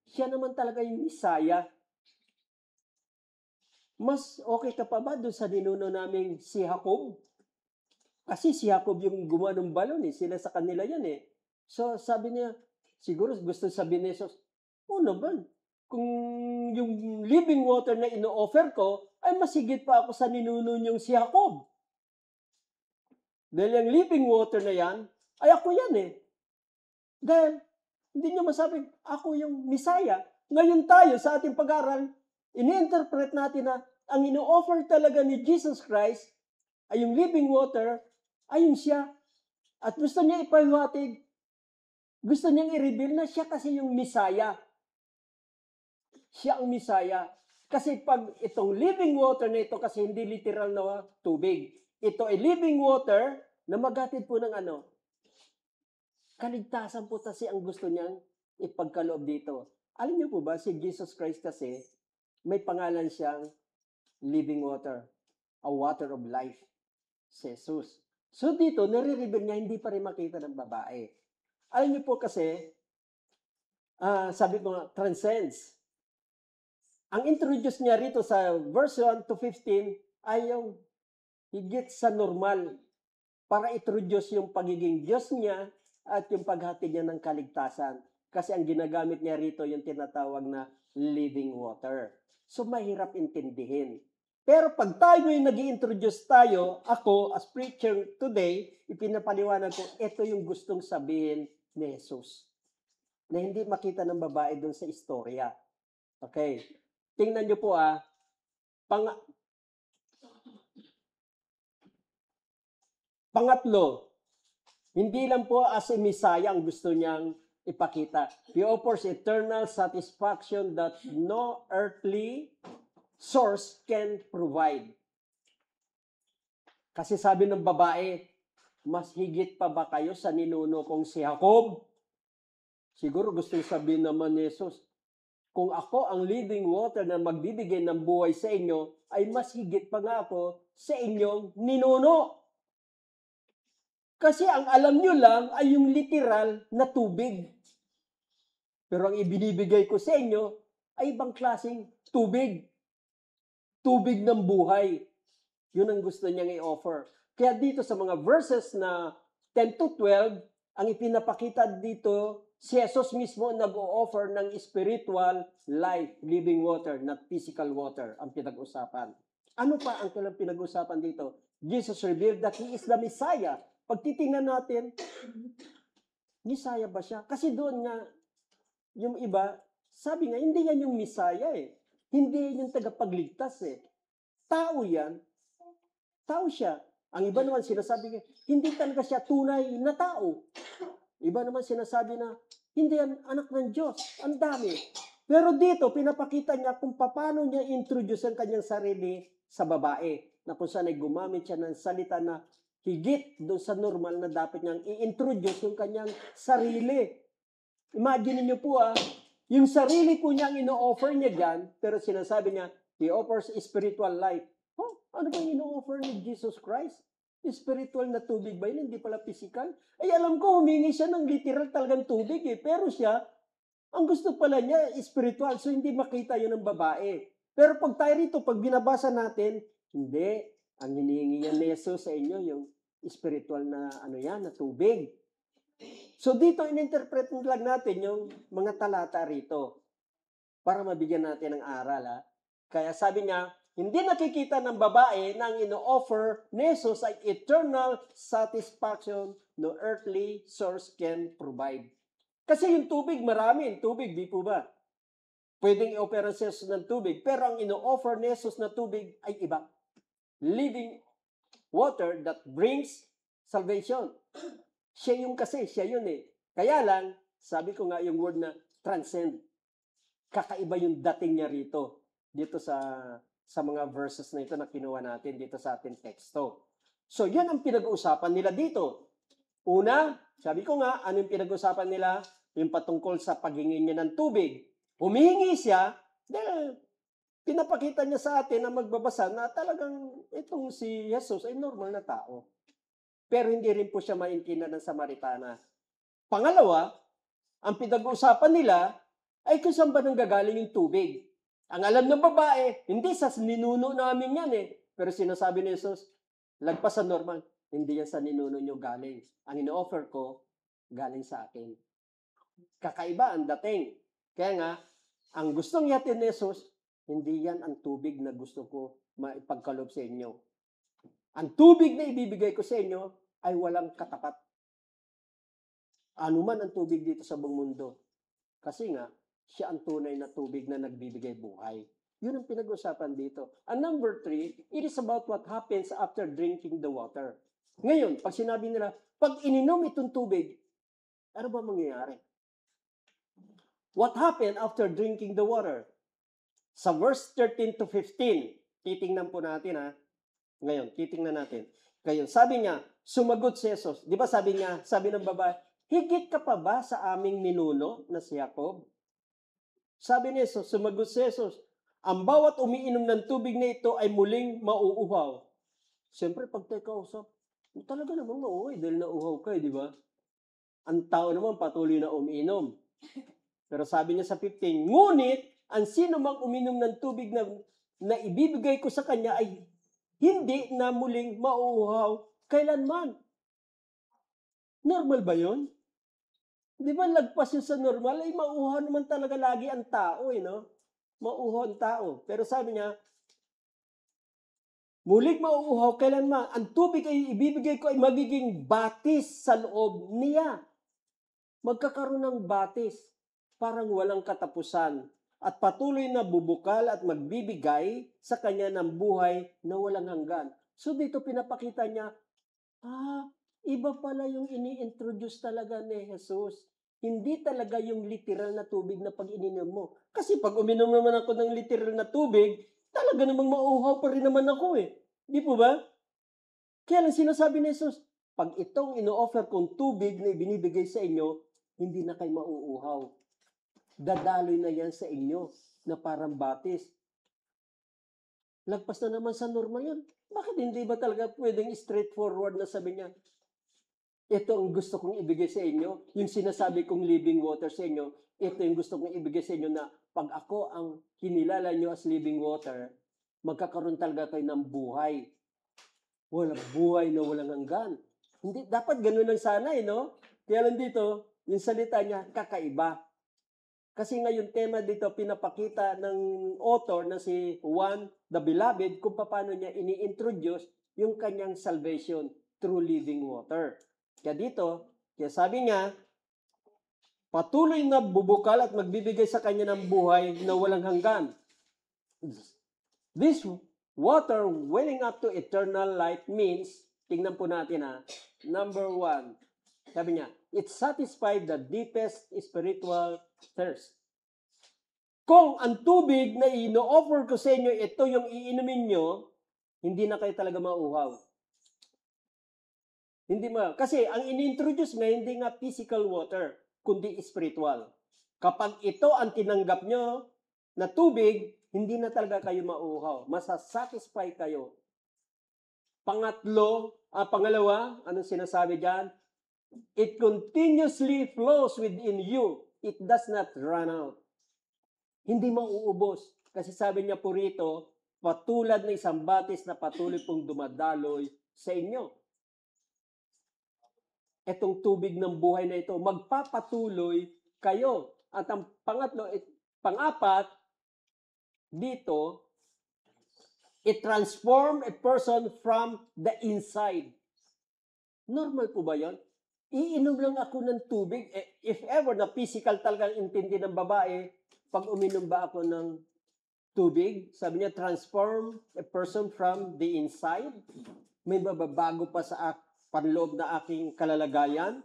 Siya naman talaga yung Messiah. Mas okay ka pa ba doon sa ninuno naming si Jacob? Kasi si Jacob yung gumawa ng balon sila sa kanila yan So sabi niya, siguro gusto sabihin ni Jesus, naman, kung yung living water na ino-offer ko, ay masigit pa ako sa ninuno niyong si Jacob. Dahil yung living water na yan, ay ako yan Dahil, hindi niyo masabing, ako yung Messiah. Ngayon tayo, sa ating pag-aral, ini-interpret natin na ang ino-offer talaga ni Jesus Christ ay yung living water, ay yung siya. At gusto niya ipahiwatig, gusto niyang i-reveal na siya kasi yung Messiah. Siya ang Messiah. Kasi pag itong living water na ito, kasi hindi literal na tubig. Ito ay living water na maghatid po ng kaligtasan po kasi ang gusto niyang ipagkaloob dito. Alam niyo po ba, si Jesus Christ kasi, may pangalan siyang living water, a water of life, si Jesus. So dito, nare-reveal niya, hindi pa rin makita ng babae. Alam niyo po kasi, sabi ko nga, transcends. Ang introduce niya rito sa verse 1 to 15 ay yung higit sa normal para introduce yung pagiging Diyos niya at yung paghatid niya ng kaligtasan. Kasi ang ginagamit niya rito yung tinatawag na living water. So mahirap intindihin. Pero pag tayo yung nag-i-introduce tayo, ako as preacher today, ipinapaliwanag ko, ito yung gustong sabihin ni Jesus. na hindi makita ng babae doon sa istorya. Okay. Tingnan nyo po pangatlo, hindi lang po as a Messiah ang gusto niyang ipakita. He offers eternal satisfaction that no earthly source can provide. Kasi sabi ng babae, mas higit pa ba kayo sa ninuno kong si Jacob? Siguro gusto sabihin naman ni Jesus, kung ako ang living water na magbibigay ng buhay sa inyo, ay mas higit pa nga ako sa inyong ninuno. Kasi ang alam nyo lang ay yung literal na tubig. Pero ang ibinibigay ko sa inyo ay ibang klaseng tubig. Tubig ng buhay. Yun ang gusto niyang i-offer. Kaya dito sa mga verses na 10 to 12, ang ipinapakita dito, si Jesus mismo nag-o-offer ng spiritual life, living water, not physical water, ang pinag-usapan. Ano pa ang kailang pinag-usapan dito? Jesus revealed that He is the Messiah. Pag titingnan natin, Messiah ba siya? Kasi doon nga, yung iba, sabi nga, hindi yan yung Messiah eh. Hindi yan yung tagapagligtas eh. Tao yan. Tao siya. Ang iba naman sinasabi niya, hindi talaga siya tunay na tao. Iba naman sinasabi na, hindi yan anak ng Diyos. Ang dami. Pero dito, pinapakita niya kung paano niya introduce ang kanyang sarili sa babae. Na kung saan ay gumamit siya ng salita na higit doon sa normal na dapat niyang i-introduce yung kanyang sarili. Imagine niyo po yung sarili po niya ang ino-offer niya dyan, pero sinasabi niya, He offers spiritual life. Oh, ano ba yung ino-offer ni Jesus Christ? Spiritual na tubig ba yun? Hindi pala physical? Ay, alam ko, humingi siya ng literal talagang tubig eh. Pero siya, ang gusto pala niya, spiritual. So, hindi makita yun ng babae. Pero pag tayo rito, pag binabasa natin, hindi. Ang hinihingi niya ni Jesus sa inyo, yung spiritual na, na tubig. So, dito, in-interpret lang natin yung mga talata rito para mabigyan natin ng aral. Kaya sabi niya, hindi nakikita ng babae na ang ino-offer ni Jesus ay eternal satisfaction no earthly source can provide. Kasi yung tubig, maraming tubig, di po ba? Pwedeng i-offer si Jesus ng tubig, pero ang ino-offer ni Jesus na tubig ay iba. Living water that brings salvation. Siya yun eh. Kaya lang, sabi ko nga yung word na transcend. Kakaiba yung dating niya rito. Dito sa mga verses na ito na kinuha natin dito sa ating teksto. So, yan ang pinag-uusapan nila dito. Una, sabi ko nga, ano yung pinag-uusapan nila? Yung patungkol sa paghingi niya ng tubig. Humihingi siya dahil pinapakita niya sa atin na magbabasa na talagang itong si Jesus ay normal na tao. Pero hindi rin po siya maintindihan ng Samaritana. Pangalawa, ang pinag-uusapan nila ay kung saan ba nanggagaling yung tubig. Ang alam ng babae, hindi sa ninuno namin yan eh. Pero sinasabi ni Jesus, lagpas sa normal, hindi yan sa ninuno nyo galing. Ang ino-offer ko, galing sa akin. Kakaiba ang dating. Kaya nga, ang gustong yatin ni Jesus, hindi yan ang tubig na gusto ko maipagkalob sa inyo. Ang tubig na ibibigay ko sa inyo ay walang katapat. Ano man ang tubig dito sa buong mundo. Kasi nga, siya ang tunay na tubig na nagbibigay buhay. Yun ang pinag-usapan dito. And number 3, it is about what happens after drinking the water. Ngayon, pag sinabi nila, pag ininom itong tubig, ano ba mangyayari? What happened after drinking the water? Sa verse 13 to 15, titingnan po natin Ngayon, titingnan natin. Ngayon, sabi niya, sumagot si Jesus. Di ba sabi ng babae, higit ka pa ba sa aming ninuno na si Jacob? Sabi ni Jesus, sumagot si Jesus, ang bawat umiinom ng tubig na ito ay muling mauuhaw. Siyempre, pag tayo kausap, talaga namang mauuhaw dahil nauuhaw ka, di ba? Ang tao naman patuloy na umiinom. Pero sabi niya sa 15, ngunit, ang sino mang uminom ng tubig na ibibigay ko sa kanya ay hindi na muling mauuhaw kailanman. Normal ba yun? Di ba lagpas yun sa normal? Ay mauuhaw naman talaga lagi ang tao, no? Mauuhaw ang tao. Pero sabi niya, muling mauuhaw kailanman. Ang tubig ay ibibigay ko ay magiging batis sa loob niya. Magkakaroon ng batis. parang walang katapusan at patuloy na bubukal at magbibigay sa kanya ng buhay na walang hanggan. So dito pinapakita niya, iba pala yung ini-introduce talaga ni Jesus. Hindi talaga yung literal na tubig na pag ininom mo. Kasi pag uminom naman ako ng literal na tubig, talaga namang mauuhaw pa rin naman ako eh. Di po ba? Kaya lang sinasabi ni Jesus, pag itong ino-offer kong tubig na ibinibigay sa inyo, hindi na kayo mauuhaw. Dadaloy na yan sa inyo na parang batis. Lagpas na naman sa normal yan. Bakit hindi ba talaga pwedeng straightforward na sabi niya, ito ang gusto kong ibigay sa inyo, yung sinasabi kong living water sa inyo, ito yung gusto kong ibigay sa inyo na pag ako ang kinilala nyo as living water, magkakaroon talaga kayo ng buhay. Walang buhay na walang hanggan. Hindi, dapat ganun lang sana no? Kaya lang dito, yung salita niya, kakaiba. Kasi ngayon tema dito, pinapakita ng author na si Juan the Beloved kung paano niya ini-introduce yung kanyang salvation through living water. Kaya dito, kaya sabi niya, patuloy na bubukal at magbibigay sa kanya ng buhay na walang hanggan. This water welling up to eternal life means, tingnan po natin number 1, sabi niya, it satisfied the deepest spiritual thirst. Kung ang tubig na ino-offer ko sa inyo, ito yung iinumin nyo, hindi na kayo talaga mauhaw. Hindi ma. Kasi ang ini-introduce nga, hindi nga physical water, kundi spiritual. Kapag ito ang tinanggap nyo na tubig, hindi na talaga kayo mauhaw. Masasatisfy kayo. Pangalawa, anong sinasabi dyan? It continuously flows within you. It does not run out. Hindi mauubos. Kasi sabi niya po rito, patulad ng isang batis na patuloy pong dumadaloy sa inyo. Etong tubig ng buhay na ito, magpapatuloy kayo. At ang pang-apat, dito, it transform a person from the inside. Normal po ba yun? Iinom lang ako ng tubig. If ever na physical talagang intindi ng babae, pag uminom ba ako ng tubig, sabi niya, transform a person from the inside. May mababago pa sa panloob na aking kalalagayan.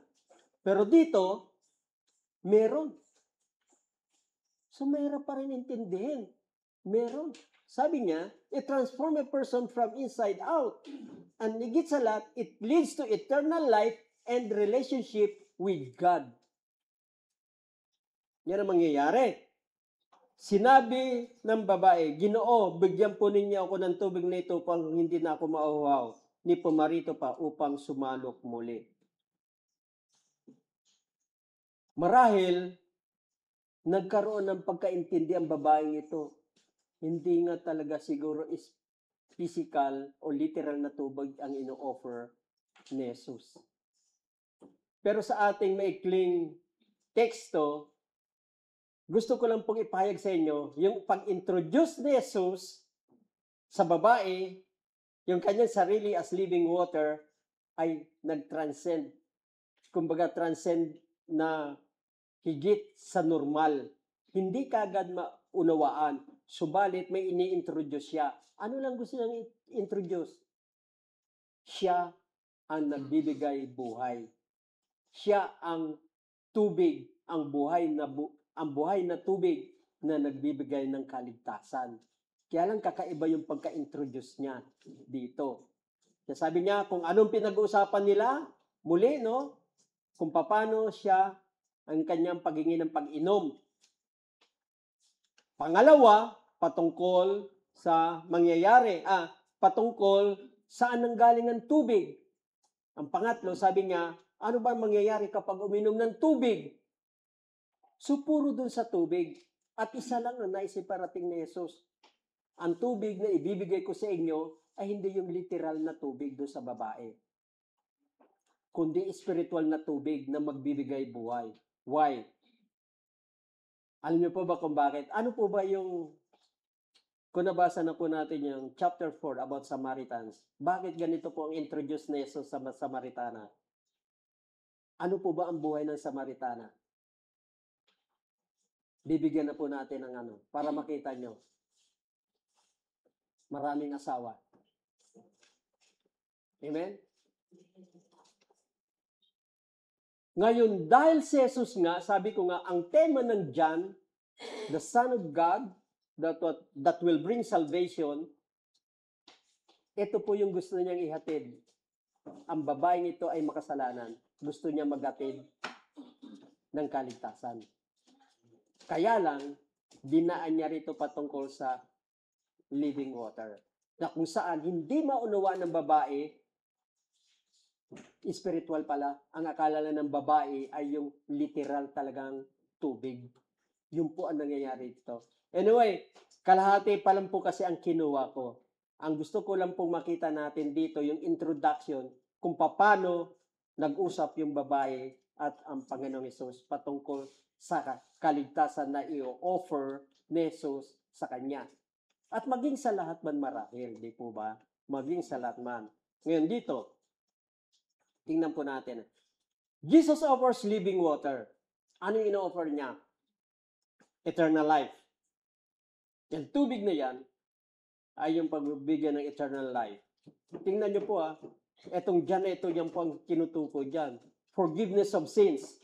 Pero dito, meron. So, mayroon pa rin intindihin. Meron. Sabi niya, it transform a person from inside out. And higit sa lahat, it leads to eternal life and relationship with God. Yan ang mangyayari. Sinabi ng babae, Ginoo, bigyan po ninyo ako ng tubig na ito upang hindi na ako mauhaw. Ni pumarito pa upang sumalok muli. Marahil, nagkaroon ng pagkaintindi ang babaeng ito. Hindi nga talaga siguro is physical o literal na tubig ang ino-offer ni Jesus. Pero sa ating maikling teksto, gusto ko lang pong ipahayag sa inyo, yung pag-introduce ni Jesus sa babae, yung kanyang sarili as living water, ay nag-transcend. Kumbaga, transcend na higit sa normal. Hindi kagad maunawaan. Subalit, may ini-introduce siya. Ano lang gusto niyang introduce? Siya ang nagbibigay buhay. Siya ang tubig, ang buhay na tubig na nagbibigay ng kaligtasan. Kaya lang kakaiba yung pagka-introduce niya dito. Kaya sabi niya, kung anong pinag-uusapan nila, muli, kung paano siya ang kanyang paghingi ng pag-inom. Pangalawa, patungkol sa mangyayari. Patungkol saan nanggaling ang tubig. Ang pangatlo, sabi niya, ano ba mangyayari kapag uminom ng tubig? So, puro dun sa tubig. At isa lang na naisiparating ni Jesus. Ang tubig na ibibigay ko sa inyo ay hindi yung literal na tubig doon sa babae. Kundi spiritual na tubig na magbibigay buhay. Why? Alam niyo po ba kung bakit? Ano po ba yung, kung nabasa na po natin yung chapter 4 about Samaritans, bakit ganito po ang introduce ni Jesus sa Samaritana? Ano po ba ang buhay ng Samaritana? bibigyan na po natin ng ano, para makita nyo. Maraming asawa. Amen? Ngayon, dahil si Jesus nga, sabi ko nga, ang tema ng John, the Son of God, that will bring salvation, ito po yung gusto niyang ihatid. Ang babaeng ito ay makasalanan. Gusto niya maghatid ng kaligtasan. Kaya lang, dinaan niya rito patungkol sa living water. Na kung saan hindi maunawa ng babae, spiritual pala, ang akala lang ng babae ay yung literal talagang tubig. Yun po ang nangyayari dito. Anyway, kalahati pa lang po kasi ang kinuha ko. Ang gusto ko lang pong makita natin dito, yung introduction, kung paano nag-usap yung babae at ang Panginoong Hesus patungkol sa kaligtasan na i-offer ni Jesus sa kanya. At maging sa lahat man marahil, di po ba? Maging sa lahat man. Ngayon dito, tingnan po natin. Jesus offers living water. Ano yung ino-offer niya? Eternal life. Yung tubig na yan ay yung pagbibigyan ng eternal life. Tingnan niyo po etong dyan na ito, yan po ang kinutukoy dyan. Forgiveness of sins.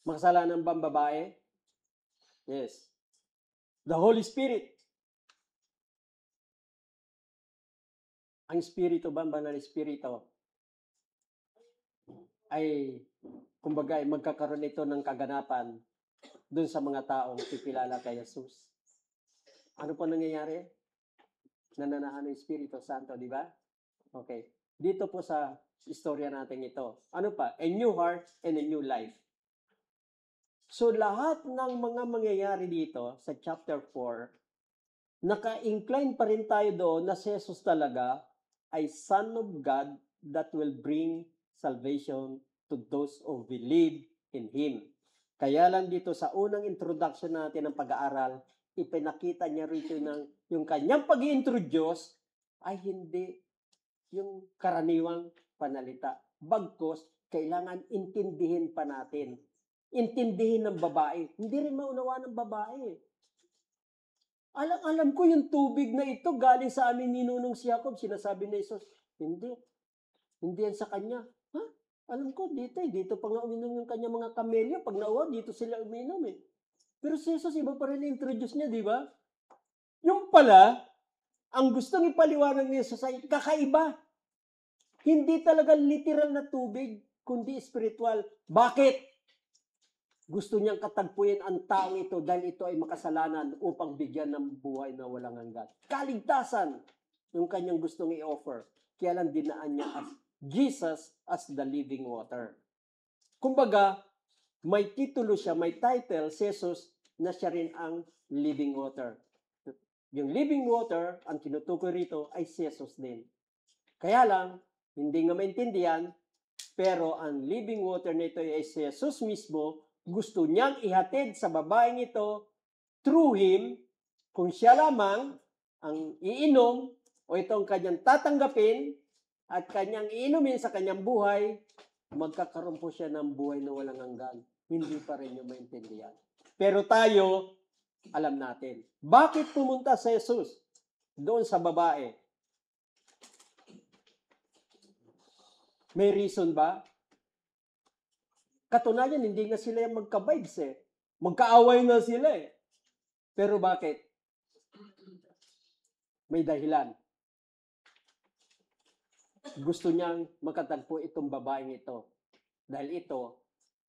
Makasalanan ba ang babae? Yes. The Holy Spirit. Ang Espiritu ba, ang Banal Espiritu, ay, kumbaga, magkakaroon ito ng kaganapan dun sa mga taong pipilala kay Jesus. Ano po nangyayari? Nananahan ng Espiritu Santo, di ba? Okay. Dito po sa istorya natin ito. Ano pa? A new heart and a new life. So, lahat ng mga mangyayari dito sa chapter 4, naka-incline pa rin tayo doon na si Jesus talaga ay Son of God that will bring salvation to those who believe in Him. Kaya lang dito sa unang introduction natin ng pag-aaral, ipinakita niya rito ng yung kanyang pag-i-introduce ay hindi yung karaniwang panalita. Bagkus, kailangan intindihin pa natin. Intindihin ng babae. Hindi rin maunawa ng babae. Alam ko yung tubig na ito galing sa amin ninunong si Jacob. Sinasabi na Jesus, hindi. Hindi yan sa kanya. Ha? Alam ko, dito pa nga uminom yung kanya mga kamelya. Pag nauwa, dito sila uminom eh. Pero si Jesus, iba pa rin introduce niya, di ba? Yung pala, ang gustong ipaliwanag ni Jesus ay kakaiba. Hindi talaga literal na tubig, kundi spiritual. Bakit? Gusto niyang katagpuin ang taong ito dahil ito ay makasalanan upang bigyan ng buhay na walang hanggan. Kaligtasan yung kanyang gustong i-offer. Kaya lang dinaan niya as Jesus as the living water. Kumbaga, may titulo siya, may title, si Jesus, na siya rin ang living water. Yung living water, ang tinutukoy rito, ay si Jesus din. Kaya lang, hindi nga maintindihan, pero ang living water nito ay si Jesus mismo, gusto niyang ihatid sa babaeng ito through Him, kung siya lamang ang iinom o itong kanyang tatanggapin at kanyang iinumin sa kanyang buhay, magkakaroon po siya ng buhay na walang hanggan. Hindi pa rin niyo maintindihan. Pero tayo, alam natin. Bakit pumunta si Jesus doon sa babae? May reason ba? Katunayan, hindi nga sila yung magka-vibes eh. Magkaaway na sila eh. Pero bakit? May dahilan. Gusto niyang makatagpo itong babaeng ito. Dahil ito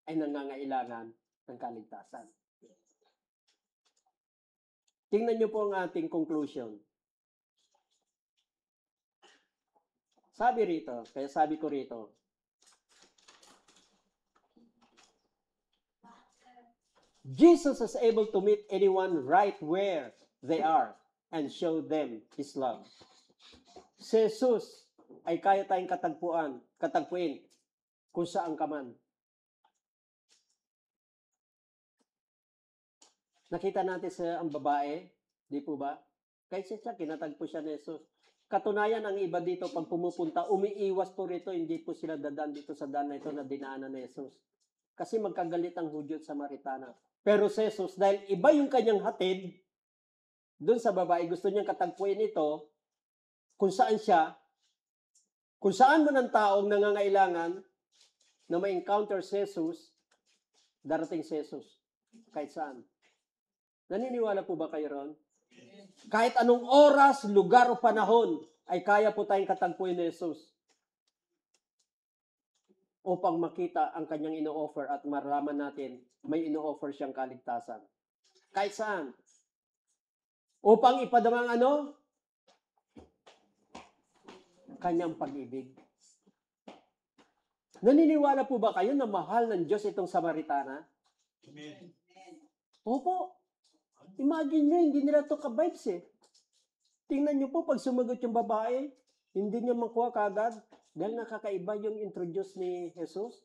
ay nangangailangan ng kaligtasan. Tingnan niyo po ang ating conclusion. Sabi rito, kaya sabi ko rito, Jesus is able to meet anyone right where they are and show them His love. Si Jesus ay kaya tayong katagpuin kung saan ka man. Nakita natin sa ang babae, di po ba? Kahit siya, kinatagpo siya ni Jesus. Katunayan, ang iba dito, pag pumupunta, umiiwas po rito, hindi po sila dadaan dito sa daan na ito na dinaanan ni Jesus. Kasi magkagalit ang Hudyo at Samaritana. Pero si Jesus, dahil iba yung kanyang hatid, doon sa babae, gusto niyang katagpuin ito, kung saan siya, kung saan man ang taong nangangailangan na ma-encounter si Jesus, darating si Jesus. Kahit saan. Naniniwala po ba kayo ron? Kahit anong oras, lugar o panahon, ay kaya po tayong katagpuin ni Jesus upang makita ang kanyang ino-offer at maraman natin may ino-offer siyang kaligtasan. Kahit saan. Upang ipadamang ano? Kanyang pag-ibig. Naniniwala po ba kayo na mahal ng Diyos itong Samaritana? Amen. Opo. Imagine nyo, hindi nila to ka-vibes eh. Tingnan nyo po, pag sumagot yung babae, hindi niya makuha kagad dahil nakakaiba yung introduce ni Jesus.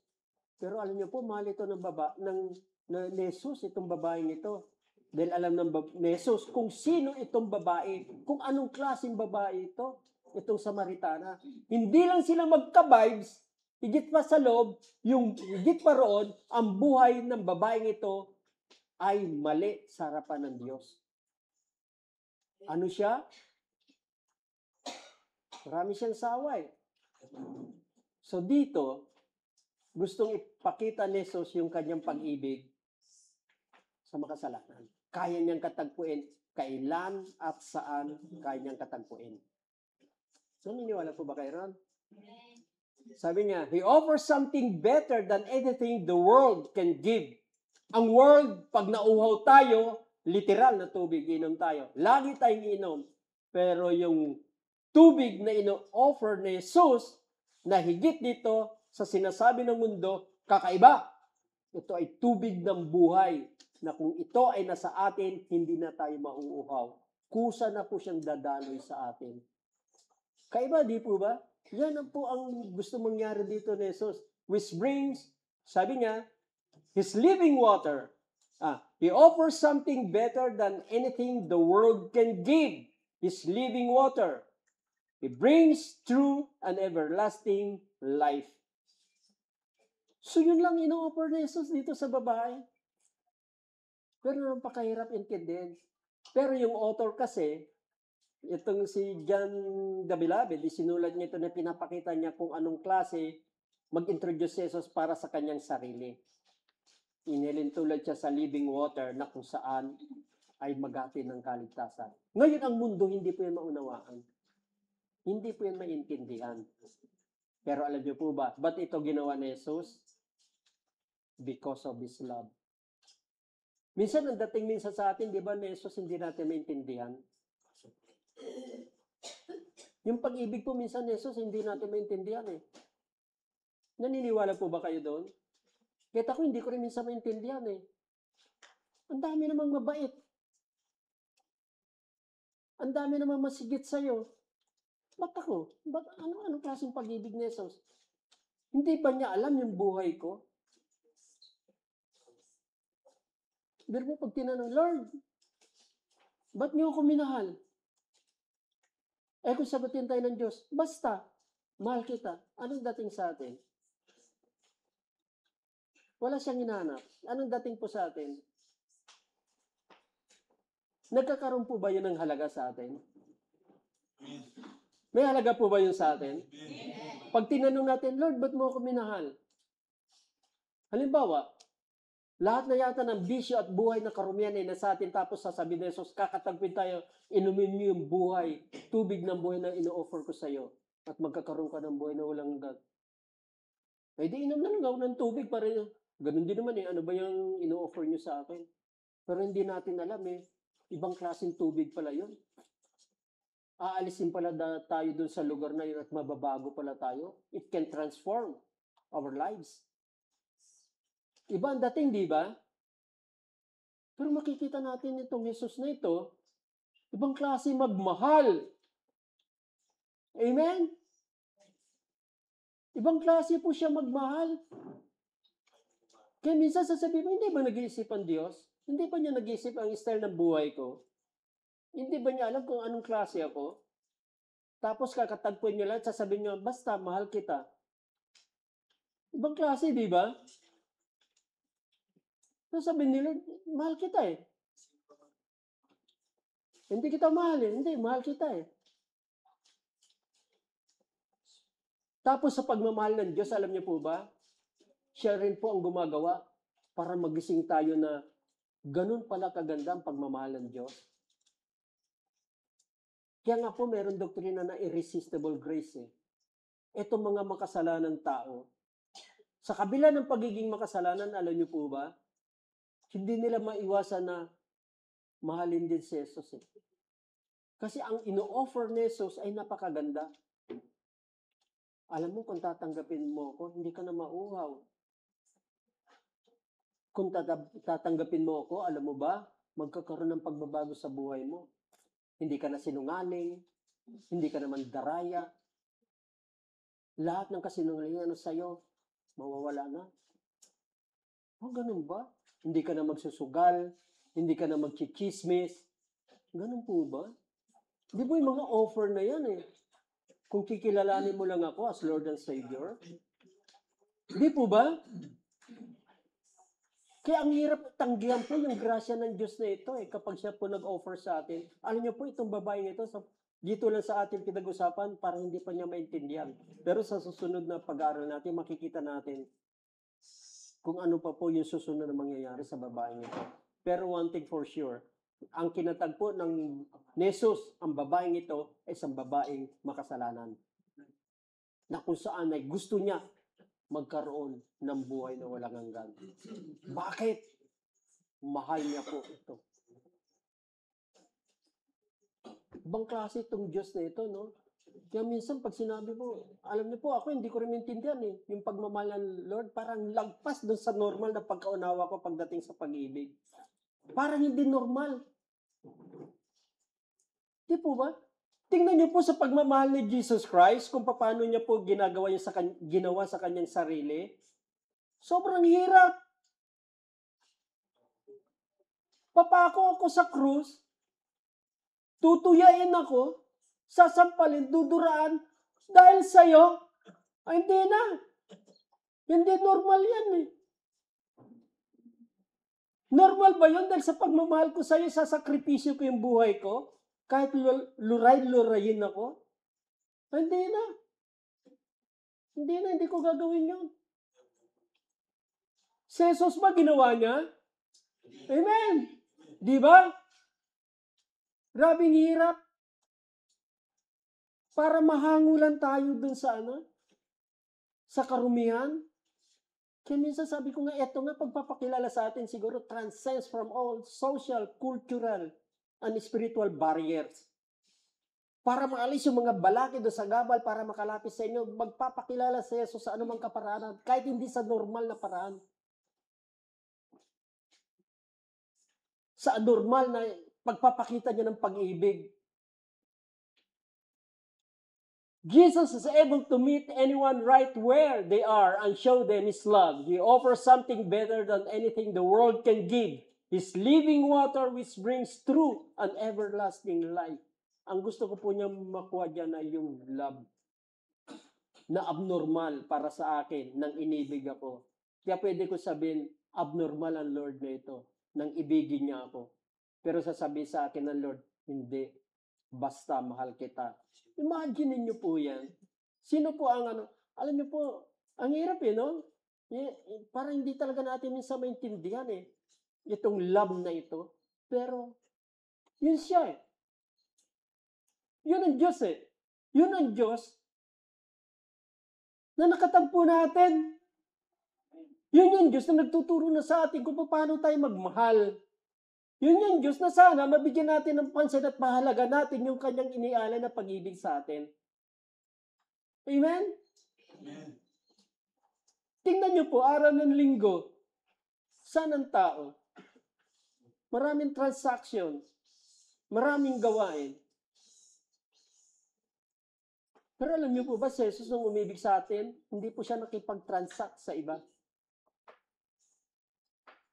Pero alam niyo po, mahal ito ni Jesus, itong babaeng ito. Dahil alam ni Jesus kung sino itong babae, kung anong klaseng babae ito, itong Samaritana. Hindi lang sila magka-vibes, higit pa sa loob, yung higit pa roon, ang buhay ng babaeng ito ay mali sa harapan ng Diyos. Ano siya? Marami siyang saway. So dito, gustong ipakita ni Jesus yung kanyang pag-ibig sa makasalanan. Kaya niyang katagpuin kailan at saan kaya niyang katagpuin. Naniniwala po ba kayo ron? Sabi niya, He offers something better than anything the world can give. Ang world, pag nauhaw tayo, literal na tubig, inom tayo. Lagi tayong inom. Pero yung tubig na ino-offer ni Jesus, na higit dito sa sinasabi ng mundo, kakaiba. Ito ay tubig ng buhay, na kung ito ay nasa atin, hindi na tayo mauuhaw. Kusa na po siyang dadaloy sa atin. Kaiba, di po ba? Yan ang po ang gusto mangyari dito ni Jesus. Which brings, sabi niya, His living water. He offers something better than anything the world can give. His living water. He brings true and everlasting life. So yun lang ino-offer ni Jesus dito sa babae. Pero naman pakahirap intindihin. Pero yung author kasi, itong si John the Beloved, sinulat niya ito na pinapakita niya kung anong klase mag-introduce si Jesus para sa kanyang sarili. Inilintulad siya sa living water na kung saan ay maghatid ng kaligtasan. Ngayon ang mundo, hindi po yan maunawaan. Hindi po yan maintindihan. Pero alam niyo po ba, ba't ito ginawa ni Jesus? Because of His love. Minsan, ang dating minsan sa atin, di ba, ni Jesus, hindi natin maintindihan. Yung pag-ibig po minsan ni Jesus, hindi natin maintindihan eh. Naniniwala po ba kayo doon? Kahit ako, hindi ko rin minsan maintindihan eh. Ang dami namang mabait. Ang dami namang masigit sa'yo. Ba't ako? Anong klaseng pag-ibig ni Jesus? Hindi ba niya alam yung buhay ko? Pero po, pag tinanong, Lord, ba't niyo ako minahal? Kung sagutin tayo ng Diyos, basta, mahal kita. Anong dating sa atin? Wala siyang hinahanap. Anong dating po sa atin? Nagkakaroon po ba yun ng halaga sa atin? May halaga po ba yun sa atin? Pag tinanong natin, Lord, ba't mo ako minahal? Halimbawa, lahat na yata ng bisyo at buhay na karumian ay nasa atin, tapos sasabihin ni Jesus, kakatagpin tayo, inumin niyo yung buhay, tubig ng buhay na ino-offer ko sa iyo, at magkakaroon ka ng buhay na walang hanggan. Ay di inom na lang ako ng tubig para yun. Ganun din naman eh, ano ba yung ino-offer niyo sa akin? Pero hindi natin alam eh, ibang klaseng tubig pala yun. Aalisin pala tayo dun sa lugar na yun at mababago pala tayo. It can transform our lives. Iba ang dating, di ba? Pero makikita natin itong Jesus na ito, ibang klase magmahal. Amen? Ibang klase po siya magmahal. Kaya minsan sasabihin mo, hindi ba nag-iisip ang Diyos? Hindi ba niya nag-iisip ang style ng buhay ko? Hindi ba niya alam kung anong klase ako? Tapos kakatagpuin niya lang, sasabihin niya, basta, mahal kita. Ibang klase, di ba? Sasabihin ni Lord, mahal kita eh. Hindi kita mahal eh. Hindi, mahal kita eh. Tapos sa pagmamahal ng Diyos, alam niyo po ba, siya rin po ang gumagawa para magising tayo na ganun pala kaganda ang pagmamahal ng Diyos. Kaya nga po, meron doktrina na irresistible grace eh. Itong mga makasalanan tao, sa kabila ng pagiging makasalanan, alam niyo po ba, hindi nila maiwasan na mahalin din si Jesus eh. Kasi ang ino-offer ni Jesus ay napakaganda. Alam mo, kung tatanggapin mo ako, hindi ka na mauhaw. Kung tatanggapin mo ako, alam mo ba, magkakaroon ng pagbabago sa buhay mo. Hindi ka na sinungaling, hindi ka naman daraya. Lahat ng kasinungalingan sa'yo, mawawala na. O, ganun ba? Hindi ka na magsusugal, hindi ka na magchichismis. Ganun po ba? Di ba yung mga offer na yan eh? Kung kikilalanin mo lang ako as Lord and Savior. Di po ba? Kaya ang hirap tanggihan po yung grasya ng Diyos na ito eh, kapag siya po nag-offer sa atin. Alam niyo po, itong babaeng ito, dito lang sa ating pinag-usapan, parang hindi pa niya maintindihan. Pero sa susunod na pag-aaral natin, makikita natin kung ano pa po yung susunod na mangyayari sa babaeng ito. Pero one thing for sure, ang kinatagpo ng Jesus, ang babaeng ito, ay isang babaeng makasalanan. Na kung saan ay gusto niya magkaroon ng buhay na walang hanggan. Bakit? Mahal niya po ito. Ibang klase itong Diyos na ito, no? Kaya minsan pag sinabi mo, alam niyo po, ako hindi ko rin maintindihan eh. Yung pagmamahal ng Lord, parang lagpas doon sa normal na pagkaunawa ko pagdating sa pag-ibig. Parang hindi normal. Di po ba? Tingnan niyo po sa pagmamahal ni Jesus Christ, kung paano niya po ginawa sa kanyang sarili. Sobrang hirap. Papako ako sa krus, tutuyain ako, sasampalin, duduraan, dahil sa'yo, ay hindi na. Hindi normal yan eh. Normal ba yun? Dahil sa pagmamahal ko sa'yo, sasakripisyo ko yung buhay ko? Kahit luray-lurayin ako? Ay, hindi na. Hindi ko gagawin yun. Si Jesus ba ginawa niya? Amen. Di ba? Grabing hirap. Para mahangulan tayo dun sa sa karumihan. Kaya minsan sabi ko nga, eto nga pagpapakilala sa atin siguro transcends from all social, cultural, and spiritual barriers. Para maalis yung mga balakid o sagabal para makalapit sa inyo, magpapakilala sa Jesus sa anumang kaparaanan, kahit hindi sa normal na paraan. Sa normal na pagpapakita niya ng pag-ibig. Jesus is able to meet anyone right where they are and show them His love. He offers something better than anything the world can give. His living water which brings true and everlasting life. Ang gusto ko po niya makuha dyan ay yung love na abnormal para sa akin nang inibig ako. Kaya pwede ko sabihin, abnormal ang Lord na ito nang ibigin niya ako. Pero sasabihin sa akin ng Lord, hindi. Basta mahal kita. Imagine niyo po yan. Sino po ang alam niyo po, ang hirap no? Parang hindi talaga natin minsan maintindihan itong love na ito. Pero, yun siya Yun ang Diyos Yun ang Diyos na nakatagpo natin. Yun yung Diyos na nagtuturo na sa atin kung paano tayo magmahal. Yun yung Diyos na sana mabigyan natin ng pansin at mahalaga natin yung kanyang inialay na pag-ibig sa atin. Amen? Amen. Tingnan niyo po, araw ng linggo, saan ang tao? Maraming transaction, maraming gawain. Pero alam niyo po ba, si Jesus nung umibig sa atin, hindi po siya nakipag-transact sa iba.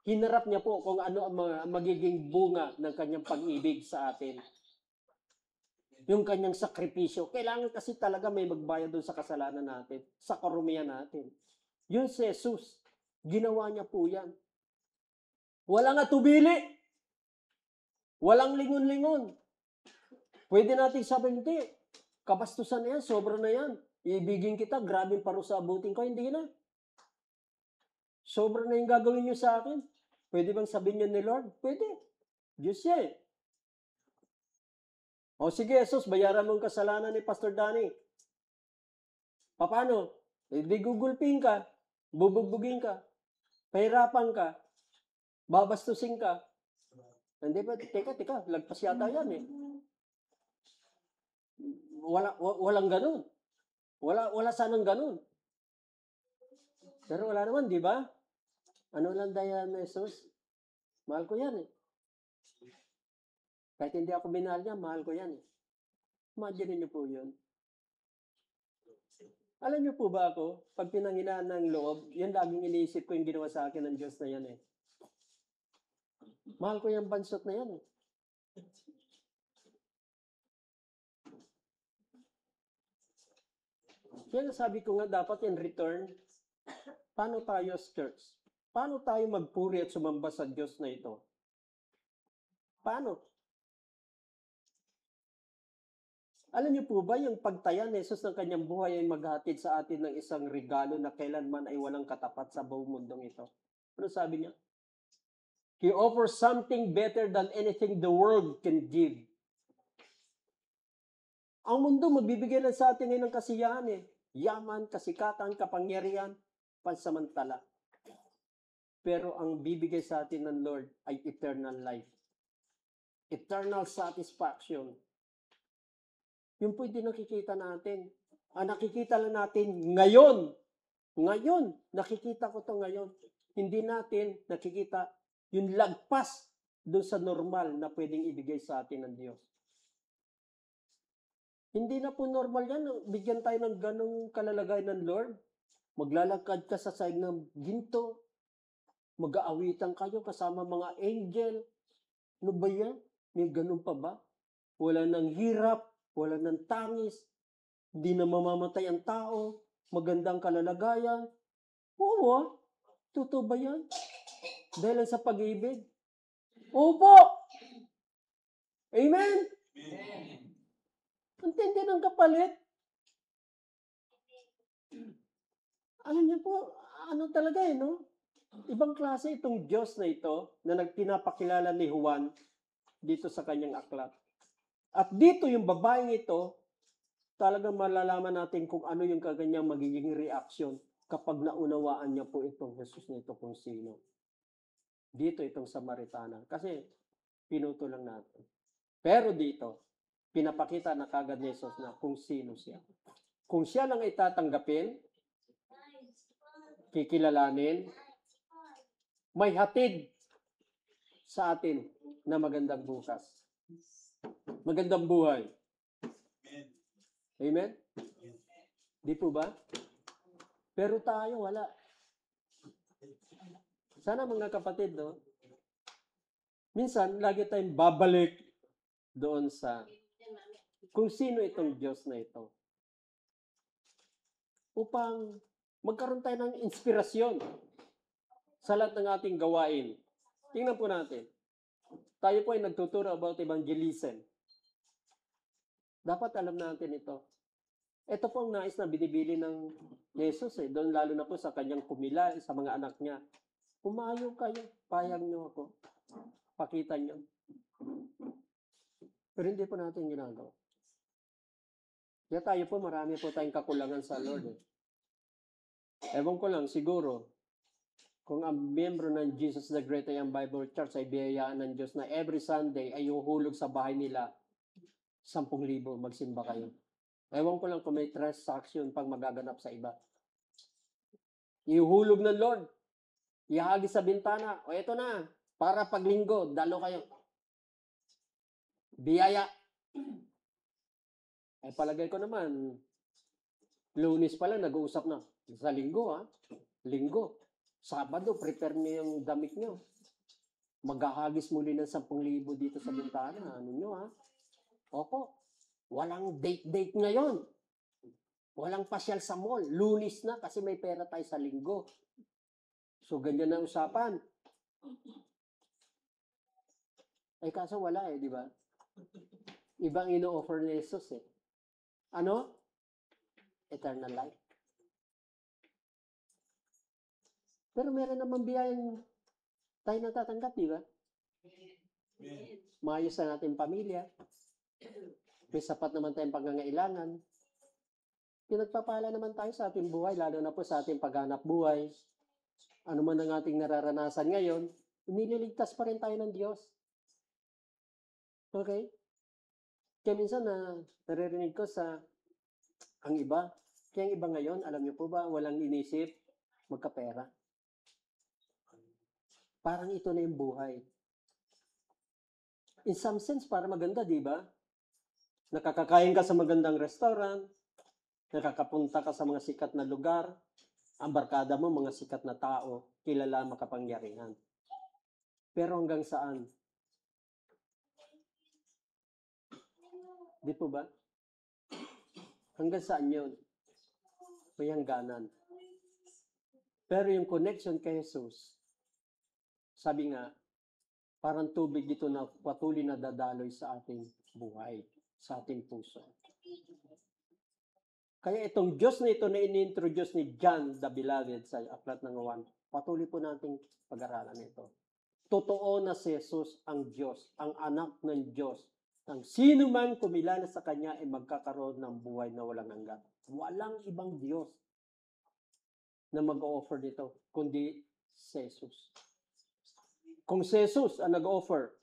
Hinarap niya po kung ano ang magiging bunga ng kanyang pag-ibig sa atin. Yung kanyang sakripisyo. Kailangan kasi talaga may magbayad doon sa kasalanan natin, sa karumihan natin. Yun si Jesus, ginawa niya po yan. Walang atubili. Walang lingon-lingon. Pwede natin sabihin, hindi. Kabastusan na yan, sobra na yan. Ibigin kita, grabe parusa abutin ko. Hindi na. Sobra na yung gagawin niyo sa akin. Pwede bang sabihin niyo ni Lord? Pwede. Diyos siya eh. O sige, Jesus, bayaran mo ang kasalanan ni Pastor Danny. Paano? Eh, di gugulping ka, bubugbugin ka, pahirapan ka, babastusin ka. Hindi ba? Teka, lagpas yata yan eh. Walang ganun. Wala sanang ganun. Pero wala naman, di ba? Ano lang daya ni Jesus? Mahal ko yan eh. Kahit hindi ako minahal niya, mahal ko yan eh. Imagine niyo po yun. Alam niyo po ba ako, pag pinanghinaan ng loob, yan laging iniisip ko yung ginawa sa akin ng Diyos na yan eh. Mahal ko yung bansot na yan eh. Kaya sabi ko nga dapat in return, paano tayo as church? Paano tayo magpuri at sumamba sa Diyos na ito? Paano? Alam niyo po ba yung pagtaya ni Jesus ng kanyang buhay ay maghatid sa atin ng isang regalo na kailanman ay walang katapat sa buong mundong ito? Ano sabi niya? He offers something better than anything the world can give. Ang mundo magbibigay lang sa atin ngayon ng kasiyahan eh. Yaman, kasikatan, kapangyarihan, pansamantala. Pero ang bibigay sa atin ng Lord ay eternal life. Eternal satisfaction. Yung po hindi nakikita natin. Ang nakikita lang natin ngayon. Ngayon, nakikita ko to ngayon. Hindi natin nakikita yung lagpas doon sa normal na pwedeng ibigay sa atin ng Diyos. Hindi na po normal yan. Bigyan tayo ng ganong kalalagay ng Lord. Maglalakad ka sa side ng ginto. Mag-aawitan kayo kasama mga angel. Ano ba yan? May ganun pa ba? Wala ng hirap. Wala ng tangis. Hindi na mamamatay ang tao. Magandang kalalagayan. Oo, totoo ba yan? Dahil sa pag-ibig. Opo! Amen? Amen. Ang tindi ng kapalit. Alam niyo po, ano talaga eh, no? Ibang klase itong Diyos na ito na nagpinapakilala ni Juan dito sa kanyang aklat. At dito yung babaeng ito, talagang malalaman natin kung ano yung kaganyang magiging reaksyon kapag naunawaan niya po itong Jesus na ito kung sino. Dito itong Samaritana. Kasi pinuto lang natin. Pero dito, pinapakita na kagad ni Jesus na kung sino siya. Kung siya lang ay tatanggapin, kikilalanin, may hatid sa atin na magandang bukas. Magandang buhay. Amen? Di po ba? Pero tayo, wala. Sana mga kapatid, no? Minsan, lagi tayong babalik doon sa kung sino itong Diyos na ito. Upang magkaroon tayo ng inspirasyon sa lahat ng ating gawain. Tingnan po natin. Tayo po ay nagtuturo about evangelism. Dapat alam natin ito. Ito po ang nais na binibili ng Jesus eh. Doon lalo na po sa kanyang kumila, sa mga anak niya. Pumayo kayo, payag niyo ako. Pakita niyo. Pero hindi po natin ginagawa. Kaya tayo po, marami po tayong kakulangan sa Lord eh. Ewan ko lang, siguro, kung ang miyembro ng Jesus the Great ay ang Bible Church ay biyayaan ng Diyos na every Sunday ay uhulog sa bahay nila 10,000 magsimba kayo. Ewan ko lang kung may transaction pang magaganap sa iba. Ihuhulog ng Lord. Ihagi sa bintana. O eto na, para paglinggo, dalo kayo. Biyaya. Ay palagay ko naman, Lunes pala nag-uusap na. Sa linggo ha. Linggo. Sabado, prepare niyo yung damit niyo. Maghahagis muli ng 10,000 dito sa bintana. Ano nyo ha? Opo. Walang date ngayon. Walang pasyal sa mall. Lunes na kasi may pera tayo sa linggo. So, ganyan na usapan. Kaso wala di ba? Ibang ino-offer ni Jesus Ano? Eternal life. Pero meron naman biyayang tayo natatanggap, di ba? Maayos ang ating pamilya. May sapat naman tayong pangangailangan. Pinagpapala naman tayo sa ating buhay, lalo na po sa ating paghanap buhay. Ano man ang ating nararanasan ngayon, nililigtas pa rin tayo ng Diyos. Okay? Kaya minsan naririnig ko sa ang iba. Kaya ang iba ngayon, alam niyo po ba, walang inisip magkapera. Parang ito na yung buhay. In some sense, para maganda, di ba? Nakakakain ka sa magandang restaurant, nakakapunta ka sa mga sikat na lugar, ang barkada mo, mga sikat na tao, kilala, makapangyarihan. Pero hanggang saan? Di po ba? Hanggang saan yun? May hangganan. Pero yung connection kay Jesus, sabi nga, parang tubig dito na patuloy na dadaloy sa ating buhay, sa ating puso. Kaya itong Diyos na ito na ini-introduce ni John the Beloved sa Aklat ng Juan, patuloy po nating pag-aralan ito. Totoo na si Jesus ang Diyos, ang anak ng Diyos. Ang sino man kumilala sa Kanya ay magkakaroon ng buhay na walang hanggan. Walang ibang Diyos na mag-offer dito, kundi si Jesus. Kung si Jesus ang nag-offer,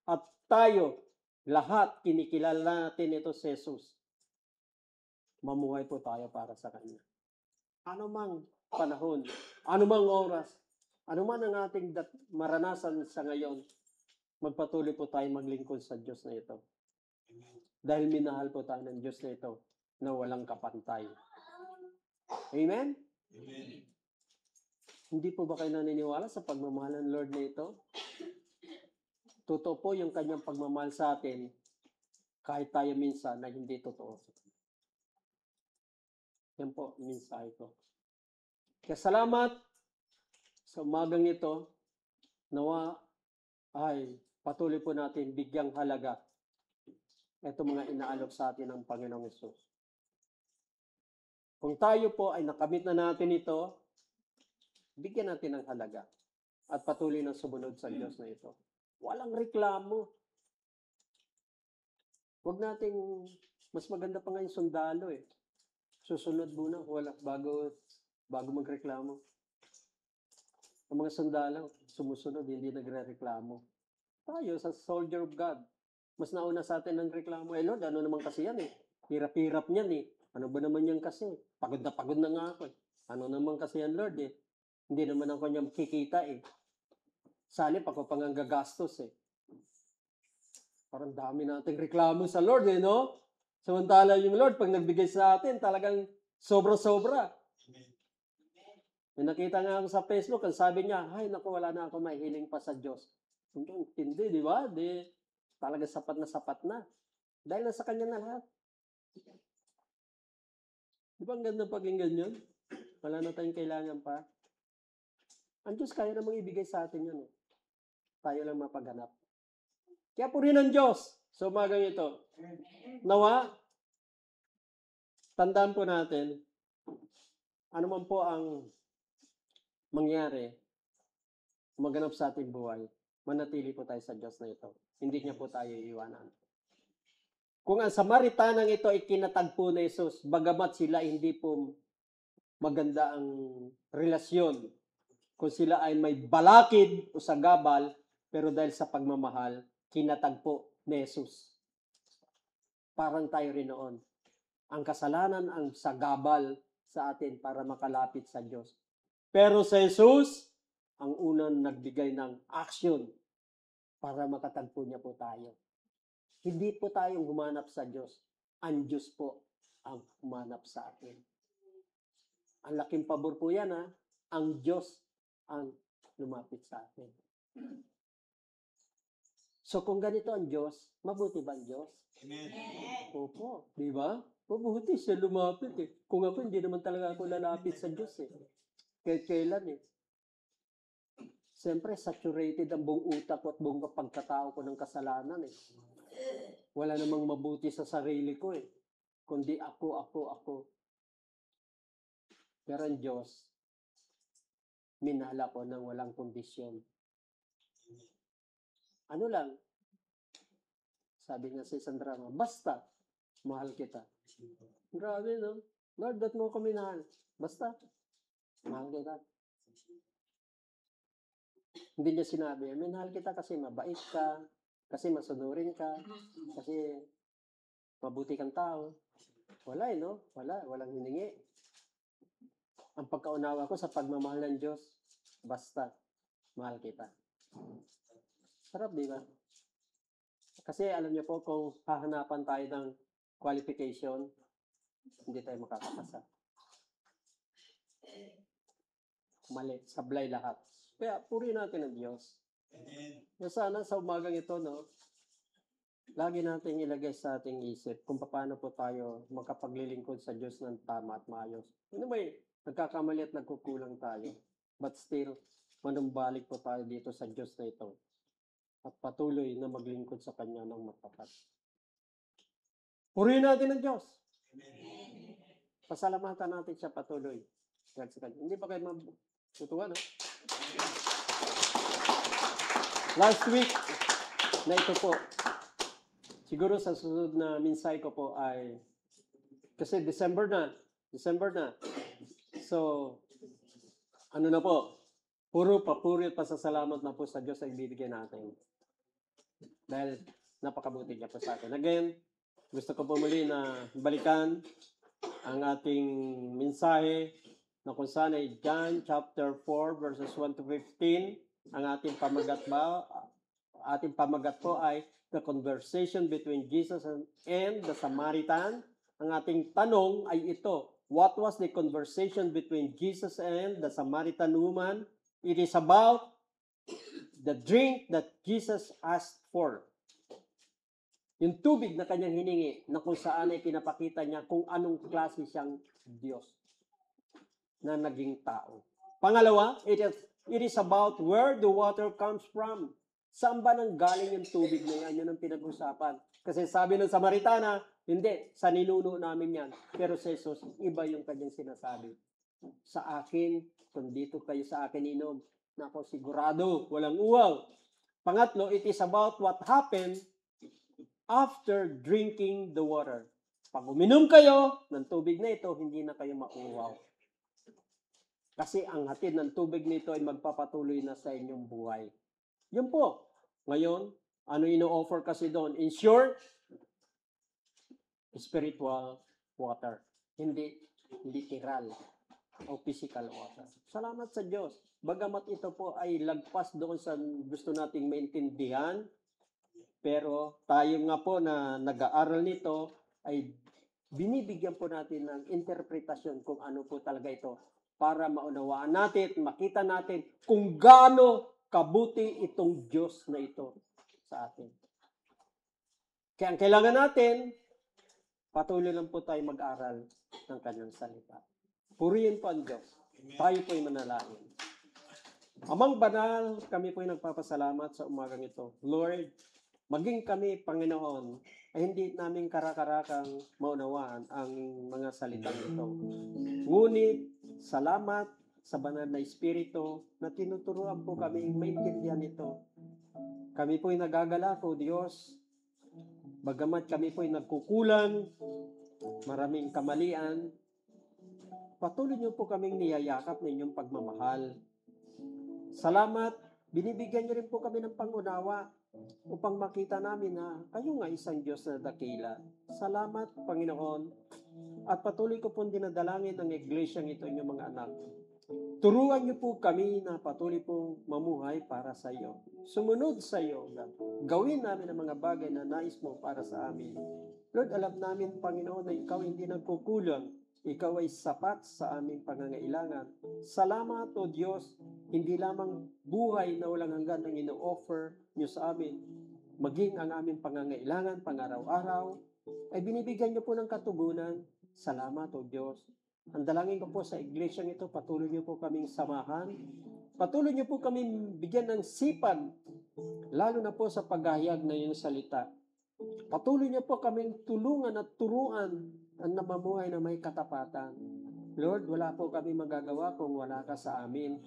at tayo, lahat, kinikilala natin ito si Jesus, mamuhay po tayo para sa Kanya. Ano mang panahon, ano mang oras, ano man ang ating maranasan sa ngayon, magpatuloy po tayo maglingkod sa Diyos na ito. Dahil minahal po tayo ng Diyos na ito na walang kapantay. Amen? Amen. Hindi po ba kayo naniniwala sa pagmamahal ng Lord na ito? Totoo po yung kanyang pagmamahal sa atin kahit tayo minsan na hindi totoo. Yan po, mensahe ko. Kaya salamat sa umagang ito. Nawa ay patuloy po natin bigyang halaga ito mga inaalok sa atin ng Panginoong Hesus. Kung tayo po ay nakamit na natin ito, bigyan natin ng halaga at patuloy na sumunod sa Diyos na ito. Walang reklamo. Huwag nating, mas maganda pa nga yung sundalo Susunod muna, bago magreklamo. Ang mga sundalo, sumusunod, hindi nagre-reklamo. Tayo, sa soldier of God, mas nauna sa atin ng reklamo. Lord, ano naman kasi yan Hirap-hirap niyan Ano ba naman yan kasi? Pagod na nga ako Ano naman kasi yan, Lord Hindi naman ako niya kikita Salip ako pang ang gagastos Parang dami nating reklamo sa Lord no? Samantala yung Lord, pag nagbigay sa atin, talagang sobra-sobra. May nakita nga ako sa Facebook, ang sabi niya, ay naku, wala na ako mahihiling pa sa Diyos. Hindi, di ba? Talaga sapat na. Dahil nasa Kanya na lahat. Di ba ang ganda pakinggan yun? Wala na tayong kailangan pa. Ang Diyos kaya namang ibigay sa atin yun Tayo lang mapaghanap. Kaya purihin ng Diyos sa umagang ito. Nawa, tandaan po natin, ano man po ang mangyari, maganap sa ating buhay, manatili po tayo sa Diyos na ito. Hindi niya po tayo iiwanan. Kung ang Samaritanang ito ay kinatagpo na Jesus, bagamat sila hindi po maganda ang relasyon, kung sila ay may balakid o sagabal, pero dahil sa pagmamahal, kinatagpo ni Jesus. Parang tayo rin noon. Ang kasalanan ang sagabal sa atin para makalapit sa Diyos. Pero sa Jesus, ang unang nagbigay ng action para makatagpo niya po tayo. Hindi po tayong humanap sa Diyos. Ang Diyos po ang humanap sa atin. Ang laking pabor po yan Ang Diyos ang lumapit sa atin. So kung ganito ang Diyos, mabuti ba ang Diyos? Amen. Opo, di ba? Mabuti siya lumapit Kung ako, hindi naman talaga ako lalapit sa Diyos Kahit kailan Siyempre, saturated ang buong utak ko at buong pagkatao ko ng kasalanan eh. Wala namang mabuti sa sarili ko eh. Kundi ako. Pero ang Diyos, minahal ako ng walang kondisyon. Ano lang, sabi nga sa isang drama, basta, mahal kita. Grabe, no? Lord, ba't mo ako minahal? Basta, mahal kita. Hindi niya sinabi, minahal kita kasi mabait ka, kasi masunurin ka, kasi mabuti kang tao. Wala no? Walang hiningi. Ang pagkaunawa ko sa pagmamahal ng Diyos, basta, mahal kita. Sarap, di ba? Kasi alam niyo po, kung hahanapan tayo ng qualification, hindi tayo makakapasa. Mali, sablay lahat. Kaya puri natin ang Diyos. Na sana sa umagang ito, no, lagi natin ilagay sa ating isip kung paano po tayo makapaglilingkod sa Diyos ng tama at maayos. Ano ba nagkakamali at nagkukulang tayo. But still, manumbalik po tayo dito sa Diyos na ito. At patuloy na maglingkod sa Kanya ng matapat. Purihin natin ang Diyos. Pasalamatan natin siya patuloy. Hindi ba kayo matutuwa, no? Last week na ito po, siguro sa susunod na minsay ko po ay, kasi December na. So, ano na po, puro papuri at pasasalamat na po sa Diyos ang ibibigay natin. Dahil napakabuti niya po sa atin. Again, gusto ko po muli na balikan ang ating mensahe na kung saan ay John chapter 4 verses 1 to 15. Ang ating pamagat po ay the conversation between Jesus and the Samaritan. Ang ating tanong ay ito, what was the conversation between Jesus and the Samaritan woman? It is about the drink that Jesus asked for. Yung tubig na kanyang hiningi na kung saan ay pinapakita niya kung anong klase siyang Diyos na naging tao. Pangalawa, it is about where the water comes from. Saan ba nang galing yung tubig na yan? Yun ang pinag-usapan. Kasi sabi ng Samaritana, hindi, sa ninuno namin yan. Pero sa Jesus, iba yung kanyang sinasabi. Sa akin, kung dito kayo sa akin inom, nako sigurado, walang uwaw. Pangatlo, it is about what happened after drinking the water. Pag uminom kayo ng tubig na ito, hindi na kayo mauwaw. Kasi ang hatid ng tubig nito ay magpapatuloy na sa inyong buhay. Yun po. Ngayon, ano ino-offer kasi doon? In short, spiritual water. Hindi literal o physical water. Salamat sa Diyos. Bagamat ito po ay lagpas doon sa gusto nating maintindihan, pero tayo nga po na nag-aaral nito ay binibigyan po natin ng interpretasyon kung ano po talaga ito para maunawaan natin, makita natin kung gaano kabuti itong Diyos na ito sa atin. Kaya ang kailangan natin, patuloy lang po tayo mag-aral ng kanyang salita. Purihin po ang Diyos. Tayo po ay manalangin. Amang banal, kami po ay nagpapasalamat sa umagang ito. Lord, maging kami, Panginoon, ay hindi namin karakarakang maunawaan ang mga salitang ito. Ngunit, salamat sa banal na Espiritu na tinuturuan po kami maintindihan ito. Kami po ay nagagalako, Diyos. Bagamat kami po ay nagkukulang, maraming kamalian, patuloy niyo po kaming niyayakap ng inyong pagmamahal. Salamat, binibigyan niyo rin po kami ng pangunawa upang makita namin na kayo nga isang Diyos na dakila. Salamat, Panginoon, at patuloy ko pong dinadalangin ang iglesyang ito, inyong mga anak. Turuan niyo po kami na patuloy pong mamuhay para sa iyo. Sumunod sa iyo. Gawin namin ang mga bagay na nais mo para sa amin. Lord, alam namin, Panginoon, na ikaw hindi nagkukulang. Ikaw ay sapat sa aming pangangailangan. Salamat, O Diyos, hindi lamang buhay na walang hanggan ang ino-offer niyo sa amin. Maging ang aming pangangailangan, pang-araw-araw, ay binibigyan niyo po ng katugunan. Salamat, O Diyos. Ang dalangin ko po sa iglesyang ito, patuloy niyo po kaming samahan Patuloy niyo po kami bigyan ng sipag, lalo na po sa paghahayag na iyong salita. Patuloy niyo po kami tulungan at turuan ang namamuhay na may katapatan. Lord, wala po kami magagawa kung wala ka sa amin.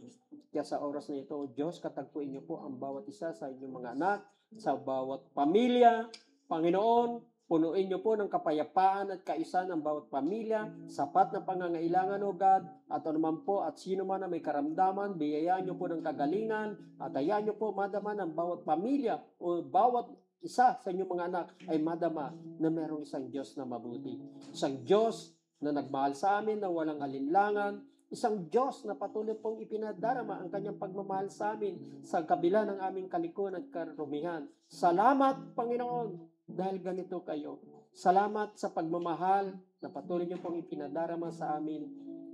Kaya sa oras na ito, Diyos, katagpuin niyo po ang bawat isa sa inyong mga anak, sa bawat pamilya. Panginoon, punuin niyo po ng kapayapaan at kaisan ang bawat pamilya, sapat na pangangailangan, O God, at anuman po at sino man na may karamdaman, biyayaan niyo po ng kagalingan, at hayaan niyo po madama ng bawat pamilya o bawat isa sa inyong mga anak ay madama na merong isang Diyos na mabuti. Isang Diyos na nagmahal sa amin na walang alinlangan, isang Diyos na patuloy pong ipinadarama ang kanyang pagmamahal sa amin sa kabila ng aming kalikuan at karumihan. Salamat, Panginoon, dahil ganito kayo. Salamat sa pagmamahal na patuloy niyo pong ipinadarama sa amin.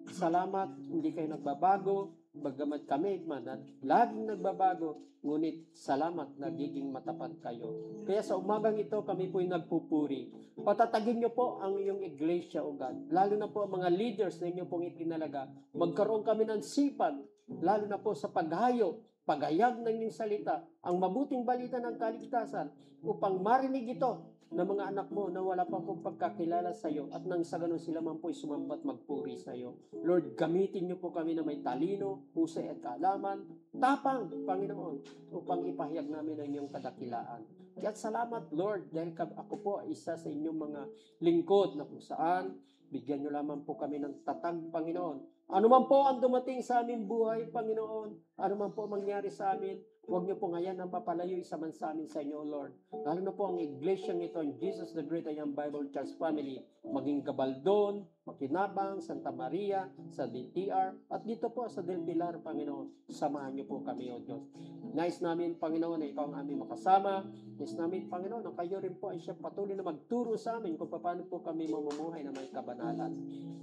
Salamat, hindi kayo nagbabago, bagamat kami man at laging nagbabago, ngunit salamat, nagiging matapat kayo. Kaya sa umagang ito, kami po'y nagpupuri. Patatagin niyo po ang iyong iglesia, O God. Lalo na po ang mga leaders na inyo pong itinalaga. Magkaroon kami ng sipag, lalo na po sa paghayo, paghayag ng inyong salita, ang mabuting balita ng kaligtasan, upang marinig ito ng mga anak mo na wala pa pong pagkakilala sa iyo at nang sa ganun sila man po'y sumambat magpuri sa iyo. Lord, gamitin niyo po kami na may talino, husay at kaalaman, tapang, Panginoon, upang ipahayag namin ang inyong kadakilaan. Kaya salamat, Lord, dahil ako po ay isa sa inyong mga lingkod na kung saan bigyan niyo lamang po kami ng tatag, Panginoon. Ano man po ang dumating sa aming buhay, Panginoon, ano man po mangyari sa amin, huwag niyo po ngayon ang mapalayo isa man sa amin sa inyo, Lord. Lalo na po ang iglesia nito, in Jesus the Great I Am Bible Church Family, maging Gabaldon, Makinabang, Santa Maria, sa DTR, at dito po sa Del Pilar, Panginoon. Samahan niyo po kami, O Diyos. Nais namin, Panginoon, na ikaw ang aming makasama. Nais namin, Panginoon, na kayo rin po ay siya patuloy na magturo sa amin kung paano po kami mamumuhay na may kabanalan.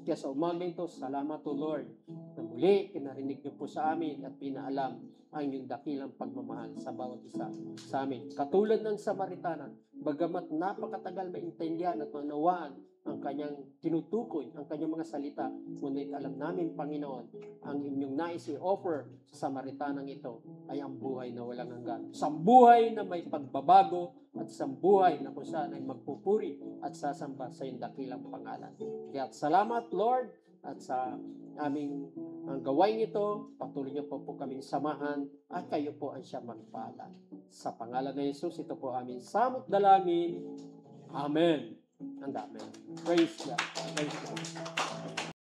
Kaya sa umaga ito, salamat, O Lord, na muli kinarinig niyo po sa amin at pinaalam ang inyong dakilang pagmamahal sa bawat isa sa amin. Katulad ng Samaritana, bagamat napakatagal maintindihan at manawaan ang kanyang tinutukoy, ang kanyang mga salita, ngunit alam namin, Panginoon, ang inyong nais i-offer sa Samaritanang ito ay ang buhay na walang hanggan. Isang buhay na may pagbabago at isang buhay na kung saan ay magpupuri at sasamba sa iyong dakilang pangalan. Kaya salamat, Lord, at sa aming ang gawain ito, patuloy niyo po kaming samahan at kayo po ang siya magpala. Sa pangalan ni Jesus, ito po aming samot dalangin. Amen and amen. Praise God. Praise God.